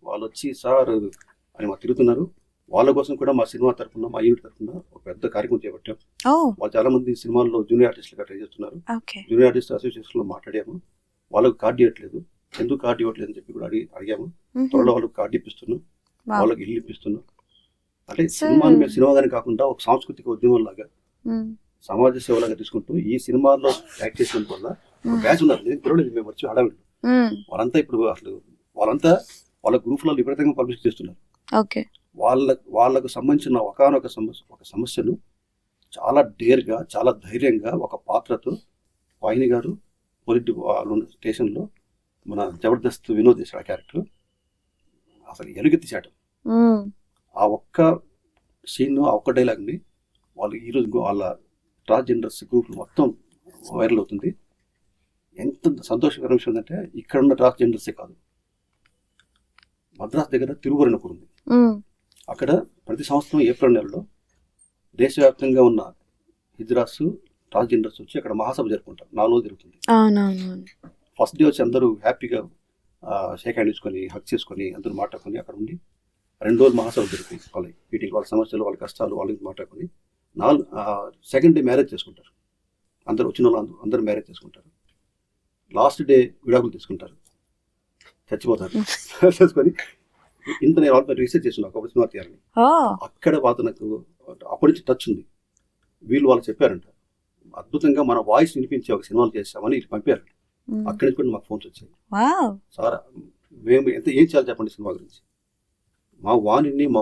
వాళ్ళు వచ్చి సార్ అని మాకు తిరుగుతున్నారు. వాళ్ళ కోసం కూడా మా సినిమా తరఫున, మా యూనిట్ తరఫున ఒక పెద్ద కార్యక్రమం చేపట్టాం. వాళ్ళు చాలా మంది సినిమాల్లో జూనియర్ ఆర్టిస్టులుగా ట్రై చేస్తున్నారు. జూనియర్ ఆర్టిస్ట్ అసోసియేషన్ లో మాట్లాడాము, వాళ్ళకు కార్డు ఇవ్వట్లేదు, ఎందుకు కార్డు ఇవ్వట్లేదు అని చెప్పి కూడా అడిగాము. త్వరలో వాళ్ళకి కార్డు ఇప్పిస్తున్నాం, వాళ్ళకి ఇల్లు ఇప్పిస్తున్నాం. అంటే సినిమాని మేము సినిమాగానే కాకుండా ఒక సాంస్కృతిక ఉద్యమం లాగా, సమాజ సేవలాగా తీసుకుంటూ ఈ సినిమాల్లో యాక్ట్ చేసిన వల్ల బ్యాచ్ ఉన్నారు. నేను తిరగలేదు, మేము వచ్చి హడావిళ్ళు వాళ్ళంతా ఇప్పుడు అసలు వాళ్ళ గ్రూప్లలో విపరీతంగా పబ్లిష్ చేస్తున్నారు. వాళ్ళకు సంబంధించిన ఒక సమస్యను చాలా డేర్గా, చాలా ధైర్యంగా ఒక పాత్రతో వాహిని గారు పొలిట్ స్టేషన్లో మన జబర్దస్త్ వినోద్ చేశాడు. ఆ క్యారెక్టర్ అసలు ఎలుగెత్తిచాడు. ఆ ఒక్క సీన్, ఆ ఒక్క డైలాగ్ని వాళ్ళు ఈరోజు వాళ్ళ ట్రాన్స్జెండర్స్ గ్రూప్ మొత్తం వైరల్ అవుతుంది. ఎంత సంతోషకరమైన విషయం ఏంటంటే ఇక్కడ ఉన్న ట్రాన్స్జెండర్సే కాదు, మద్రాస్ దగ్గర తిరువరణపూర్ ఉంది, అక్కడ ప్రతి సంవత్సరం ఏప్రిల్ నెలలో దేశవ్యాప్తంగా ఉన్న హిజ్రాస్ ట్రాన్స్జెండర్స్ వచ్చి అక్కడ మహాసభ జరుపుకుంటారు. 4 రోజులు జరుగుతుంది. ఫస్ట్ డే వచ్చి అందరూ హ్యాపీగా షేక్ హ్యాండ్ తీసుకొని హక్ చేసుకొని అందరూ మాట్లాడుకొని అక్కడ ఉండి 2 రోజులు మహాసభ జరిగింది. వాళ్ళ మీటింగ్, వాళ్ళ సమస్యలు, వాళ్ళ కష్టాలు, వాళ్ళకి మాట్లాడుకొని సెకండ్ డే మ్యారేజ్ చేసుకుంటారు. అందరు వచ్చిన వాళ్ళు అందరూ మ్యారేజ్ చేసుకుంటారు. లాస్ట్ డే విడాకులు తీసుకుంటారు, చచ్చిపోతారు. చేసుకొని ఇంత నేను వాళ్ళ రీసెర్చ్ చేస్తున్నాను ఒక సినిమా తీయాలని. అక్కడ వాళ్ళతో నాకు అప్పటి నుంచి టచ్ ఉంది. వాళ్ళు చెప్పారంట, అద్భుతంగా మన వాయిస్ వినిపించే ఒక సినిమాలు చేస్తామని ఇది పంపారు. అక్కడి నుంచి కూడా మాకు ఫోన్స్ వచ్చాయి. సార్ మేము ఏం చేయాలి చెప్పండి సినిమా గురించి. మా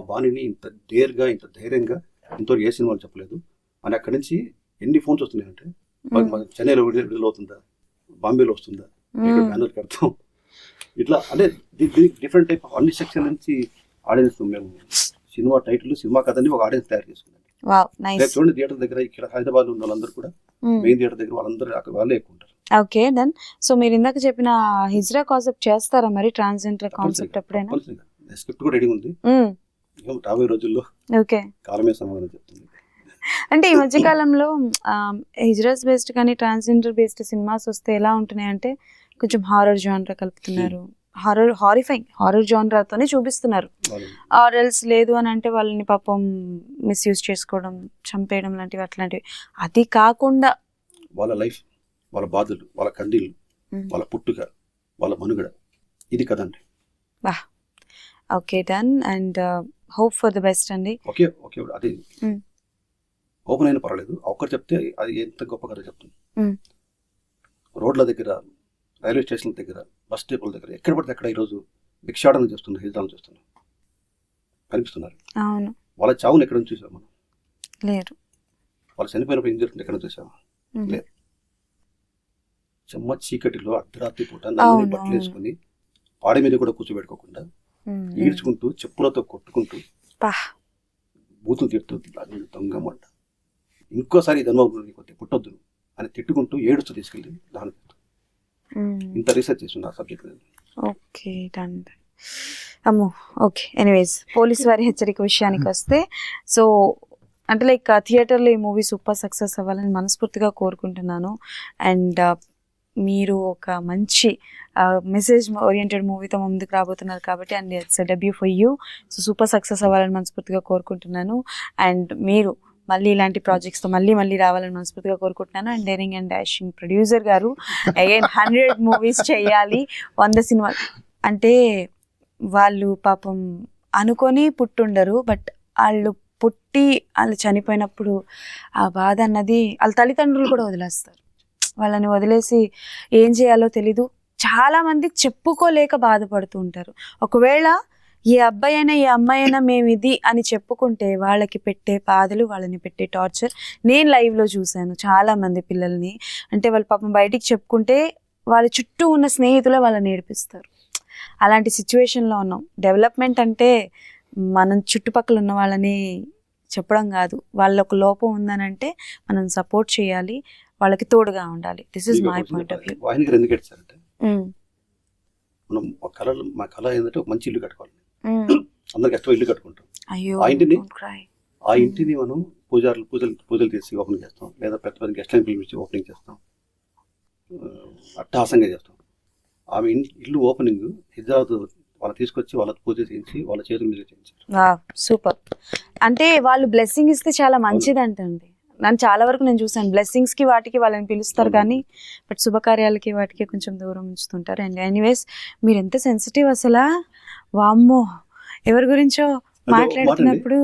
బాణిని ఇంత డేర్గా, ఇంత ధైర్యంగా ఇంతవరకు ఏ సినిమాలు చెప్పలేదు అని అక్కడి నుంచి ఎన్ని ఫోన్స్ వస్తున్నాయంటే, చెన్నైలో విడుదలవుతుందా, బాంబేలో వస్తుందా, బ్యానర్ కడతాం, ఇట్లా అంటే డిఫరెంట్ టైప్ అన్ని సెక్షన్ నుంచి ఆడియన్స్ మేము సినిమా టైటిల్, సినిమా కథని ఒక ఆడియన్స్ తయారు చేసుకున్నాం. చూడండి థియేటర్ దగ్గర ఇక్కడ హైదరాబాద్ ఉన్న వాళ్ళందరూ కూడా మెయిన్ థియేటర్ దగ్గర వాళ్ళందరూ వాళ్ళే ఎక్కువ ఉంటారు. Okay done. సో మీరు ఇందాక చెప్పిన హిజ్రా కాన్సెప్ట్ చేస్తారా మరి, ట్రాన్స్జెండర్ కాన్సెప్ట్ ఎప్పుడైనా? స్క్రిప్ట్ కూడా రెడీ ఉంది, రాబోయే రోజుల్లో ఓకే కాలమే సమాధానం చెప్తుంది. అంటే ఈ మధ్య కాలంలో హిజ్రాస్ బేస్డ్ కానీ ట్రాన్స్జెండర్ బేస్డ్ సినిమాస్ వస్తే ఎలా ఉంటున్నాయి అంటే కొంచెం హారర్ జానర్ కలుపుతున్నారు, హారర్ జానర్తోనే చూపిస్తున్నారు. ఆర్ఎల్స్ లేదు అని అంటే వాళ్ళని పాపం మిస్యూజ్ చేసుకోవడం, చంపేయడం లాంటివి అట్లాంటివి. అది కాకుండా వాళ్ళ లైఫ్, వాళ్ళ బాధలు, వాళ్ళ కండిలు, వాళ్ళ పుట్టుక, వాళ్ళ మనుగడ, ఇది కదండి. వాహ్, okay done. And hope for the best అండి. ఓకే ఓకే, అది ఓపెన్ అయినా పర్వాలేదు, ఒక్కరు చెప్తే అది ఎంత గొప్ప కథ చెప్తుంది. రోడ్ల దగ్గర, రైల్వే స్టేషన్ల దగ్గర, బస్ స్టాప్ల దగ్గర, ఎక్కడ పడితే అక్కడ ఈరోజు భిక్షాటన చేస్తున్నారు, హిజ్రాలు చేస్తున్నారు, కనిపిస్తున్నారు. అవును, వాళ్ళ చావును ఎక్కడ నుంచి చూసాం మనం? లేరు. వాళ్ళు చనిపోయినప్పుడు ఏం జరుగుతుంది ఎక్కడ చూసామా? లేదు. చెమ్మ చీకటిలో అర్ధరాత్రి పూట నల్లని బట్టలు వేసుకుని పాడి మీద కూడా కూర్చోబెట్టుకోకుండా ఈడ్చుకుంటూ, చెప్పులతో కొట్టుకుంటూ, బూతులు తిడుతూ, దొంగమంట, ఇంకోసారి ధర్మపురి పుట్టొద్దు అని తిట్టుకుంటూ ఏడుస్తూ తీసుకెళ్ళి దాని ఇంత రీసెర్చ్ చేస్తున్నా సబ్జెక్ట్. Okay done. అమ్మో, ఓకే. ఎనీవేస్, పోలీస్ వారి హెచ్చరిక విషయానికి వస్తే, సో అంటే లైక్ థియేటర్లో ఈ మూవీ సూపర్ సక్సెస్ అవ్వాలని మనస్ఫూర్తిగా కోరుకుంటున్నాను. అండ్ మీరు ఒక మంచి మెసేజ్ ఓరియంటెడ్ మూవీతో ముందుకు రాబోతున్నారు కాబట్టి, and it's debut for you. So super success అవ్వాలని మనస్ఫూర్తిగా కోరుకుంటున్నాను. అండ్ మీరు మళ్ళీ ఇలాంటి ప్రాజెక్ట్స్తో మళ్ళీ రావాలని మనస్ఫూర్తిగా కోరుకుంటున్నాను. And daring and dashing producer గారు అగైన్ 100 మూవీస్ చేయాలి, 100 సినిమాలు. అంటే వాళ్ళు పాపం అనుకొని పుట్టుండరు, బట్ వాళ్ళు వాళ్ళు చనిపోయినప్పుడు ఆ బాధ అన్నది వాళ్ళ తల్లిదండ్రులు కూడా వదిలేస్తారు. వాళ్ళని వదిలేసి ఏం చేయాలో తెలీదు. చాలా మందికి చెప్పుకోలేక బాధపడుతూ ఉంటారు. ఒకవేళ ఏ అబ్బాయి అయినా ఏ అమ్మాయి అయినా మేము ఇది అని చెప్పుకుంటే వాళ్ళకి పెట్టే బాధలు, వాళ్ళని పెట్టే టార్చర్ నేను లైవ్లో చూశాను. చాలా మంది పిల్లల్ని, అంటే వాళ్ళు పాపం బయటికి చెప్పుకుంటే వాళ్ళ చుట్టూ ఉన్న స్నేహితులే వాళ్ళని ఏడిపిస్తారు. అలాంటి సిచ్యువేషన్లో ఉన్నాం. డెవలప్మెంట్ అంటే మనం చుట్టుపక్కల ఉన్న వాళ్ళని చెప్పడం కాదు, వాళ్ళకు లోపం ఉందనంటే మనం సపోర్ట్ చేయాలి, వాళ్ళకి తోడుగా ఉండాలి. This is my point of view. మనం మా కళ ఏంటంటే ఒక మంచి ఇల్లు కట్టుకోవాలి. అందరికి ఇష్టం ఇల్లు కట్టుకుంటాం. ఆ ఇంటిని మనం పూజలు చేసి ఓపెనింగ్ చేస్తాం, లేదా పెద్ద గెస్ట్లను పిలిపించి ఓపెనింగ్ చేస్తాం, అట్టహాసంగా చేస్తాం. ఆమె ఇల్లు ఓపెనింగ్ హిజ్రాత్ వాళ్ళు తీసుకొచ్చి వాళ్ళ పూజ చేయించి వాళ్ళ చేతుల మీద చేయించారు. సూపర్. అంటే వాళ్ళు బ్లెస్సింగ్ ఇస్తే చాలా మంచిది అంటండి. నన్ను చాలా వరకు నేను చూసాను, బ్లెస్సింగ్స్ కి వాటికి వాళ్ళని పిలుస్తారు కానీ బట్ శుభకార్యాలకి వాటికి కొంచెం దూరం ఉంచుతుంటారు. అండ్ ఎనీవేస్, మీరు ఎంత సెన్సిటివ్ అసలు, వామ్మో, ఎవరి గురించో మాట్లాడుతున్నప్పుడు.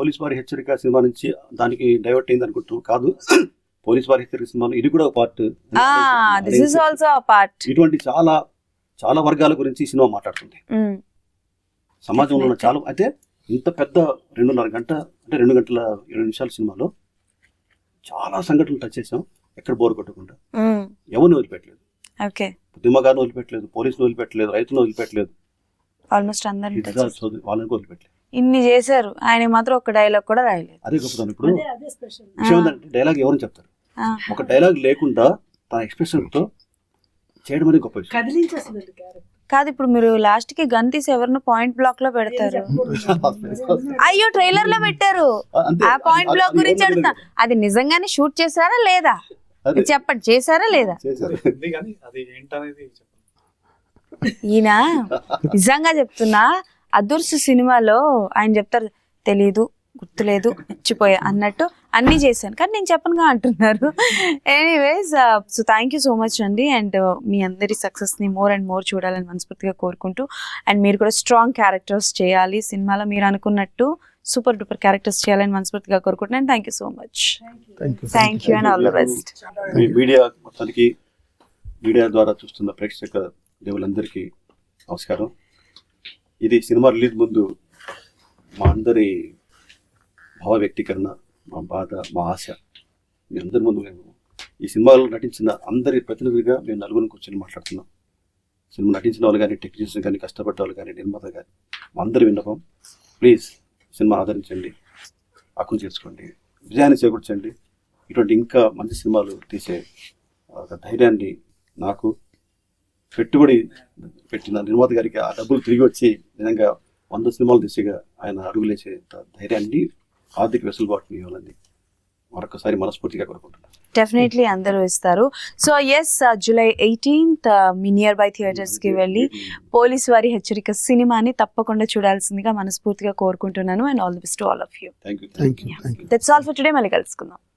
పోలీస్ వారి హెచ్చరిక సినిమా నుంచి దానికి డైవర్ట్ అయింది అనుకుంటున్నాం, కాదు. పోలీస్ వారి హెచ్చరిక సినిమా ఇది కూడా part. This is also a part. ఇటువంటి చాలా వర్గాల గురించి ఈ సినిమా మాట్లాడుతుంది. సమాజంలో ఉన్న చాలా, అయితే ఇంత పెద్ద 2.5 గంట అంటే 2 గంటల 20 నిమిషాల సినిమాలో చాలా సంఘటనలు టచ్ చేసాం. ఎక్కడ బోర్ కొట్టకుండా ఎవరిని వదిలిపెట్టలేదు. ఉద్యమగారిని వదిలిపెట్టలేదు, పోలీసులు వదిలిపెట్టలేదు, రైతులను వదిలిపెట్టలేదు, ఆల్మోస్ట్ అందరినీ వాళ్ళని వదిలిపెట్టలేదు. ఇన్ని చేశారు, ఆయన మాత్రం ఒక డైలాగ్ కూడా రాయలేదు. అదే గొప్పతనం. ఇప్పుడు విషయం ఏంటంటే డైలాగ్ ఎవరిని చెప్తారు, ఒక డైలాగ్ లేకుండా తన ఎక్స్ప్రెషన్ తో చేయడం అనేది గొప్ప విషయం కాదు. ఇప్పుడు మీరు లాస్ట్ కి గన్ తీసి ఎవరినో పాయింట్ బ్లాక్ లో పెడతారు. అయ్యో, ట్రైలర్ లో పెట్టారు. ఆ పాయింట్ బ్లాక్ గురించి అడుగుతా, అది నిజంగానే షూట్ చేశారా లేదా చెప్పండి, చేశారా లేదా? ఈయన నిజంగా చెప్తున్నా, అదుర్సు సినిమాలో ఆయన చెప్తారు తెలీదు, గుర్తులేదు, మర్చిపోయా అన్నట్టు అన్నీ చేశాను, కానీ నేను చెప్పనుగా అంటున్నారు. Anyways, so thank you so much అండి. అండ్ మీ అందరి సక్సెస్ని మోర్ అండ్ మోర్ చూడాలని మనస్ఫూర్తిగా కోరుకుంటూ, అండ్ మీరు కూడా స్ట్రాంగ్ క్యారెక్టర్స్ చేయాలి సినిమాలో, మీరు అనుకున్నట్టు సూపర్ డూపర్ క్యారెక్టర్స్ చేయాలని మనస్ఫూర్తిగా కోరుకుంటున్నాను. Thank you so much. Thank you and all the best. Media మొత్తానికి, మీడియా ద్వారా చూస్తున్న ప్రేక్షక దేవులందరికీ నమస్కారం. ఇది సినిమా రిలీజ్ ముందు మా అందరి భావ వ్యక్తీకరణ, మా బాధ, మా ఆశ మీ అందరి ముందు మేము ఈ సినిమాలో నటించిన అందరి ప్రతినిధిగా మేము నలుగురిని కూర్చొని మాట్లాడుతున్నాం. సినిమా నటించిన వాళ్ళు కానీ, టెక్నీషియన్స్ కానీ, కష్టపడ్డ వాళ్ళు కానీ, నిర్మాత కానీ, మా అందరి విన్నపం, ప్లీజ్ సినిమా ఆదరించండి, హక్కును చేర్చుకోండి, విజయాన్ని చేకూర్చండి. ఇటువంటి ఇంకా మంచి సినిమాలు తీసే ఒక ధైర్యాన్ని నాకు పెట్టుబడి పెట్టిన నిర్మాత గారికి ఆ డబ్బులు తిరిగి వచ్చి నిజంగా 100 సినిమాలు దిశగా ఆయన అడుగులేసే ఆర్థిక వెసులుబాటుని ఇవ్వాలని మరొకసారి మనస్ఫూర్తిగా కోరుకుంటున్నాను. డెఫినెట్లీ అందరూ ఇస్తారు. సో ఎస్, July 18th మీ నియర్ బై థియేటర్స్కి వెళ్ళి పోలీస్ వారి హెచ్చరిక సినిమాని తప్పకుండా చూడాల్సిందిగా మనస్ఫూర్తిగా కోరుకుంటున్నాను. And all the best to all of you. Thank you. Thank you. That's all for today. మళ్ళీ కలుసుకుందాం.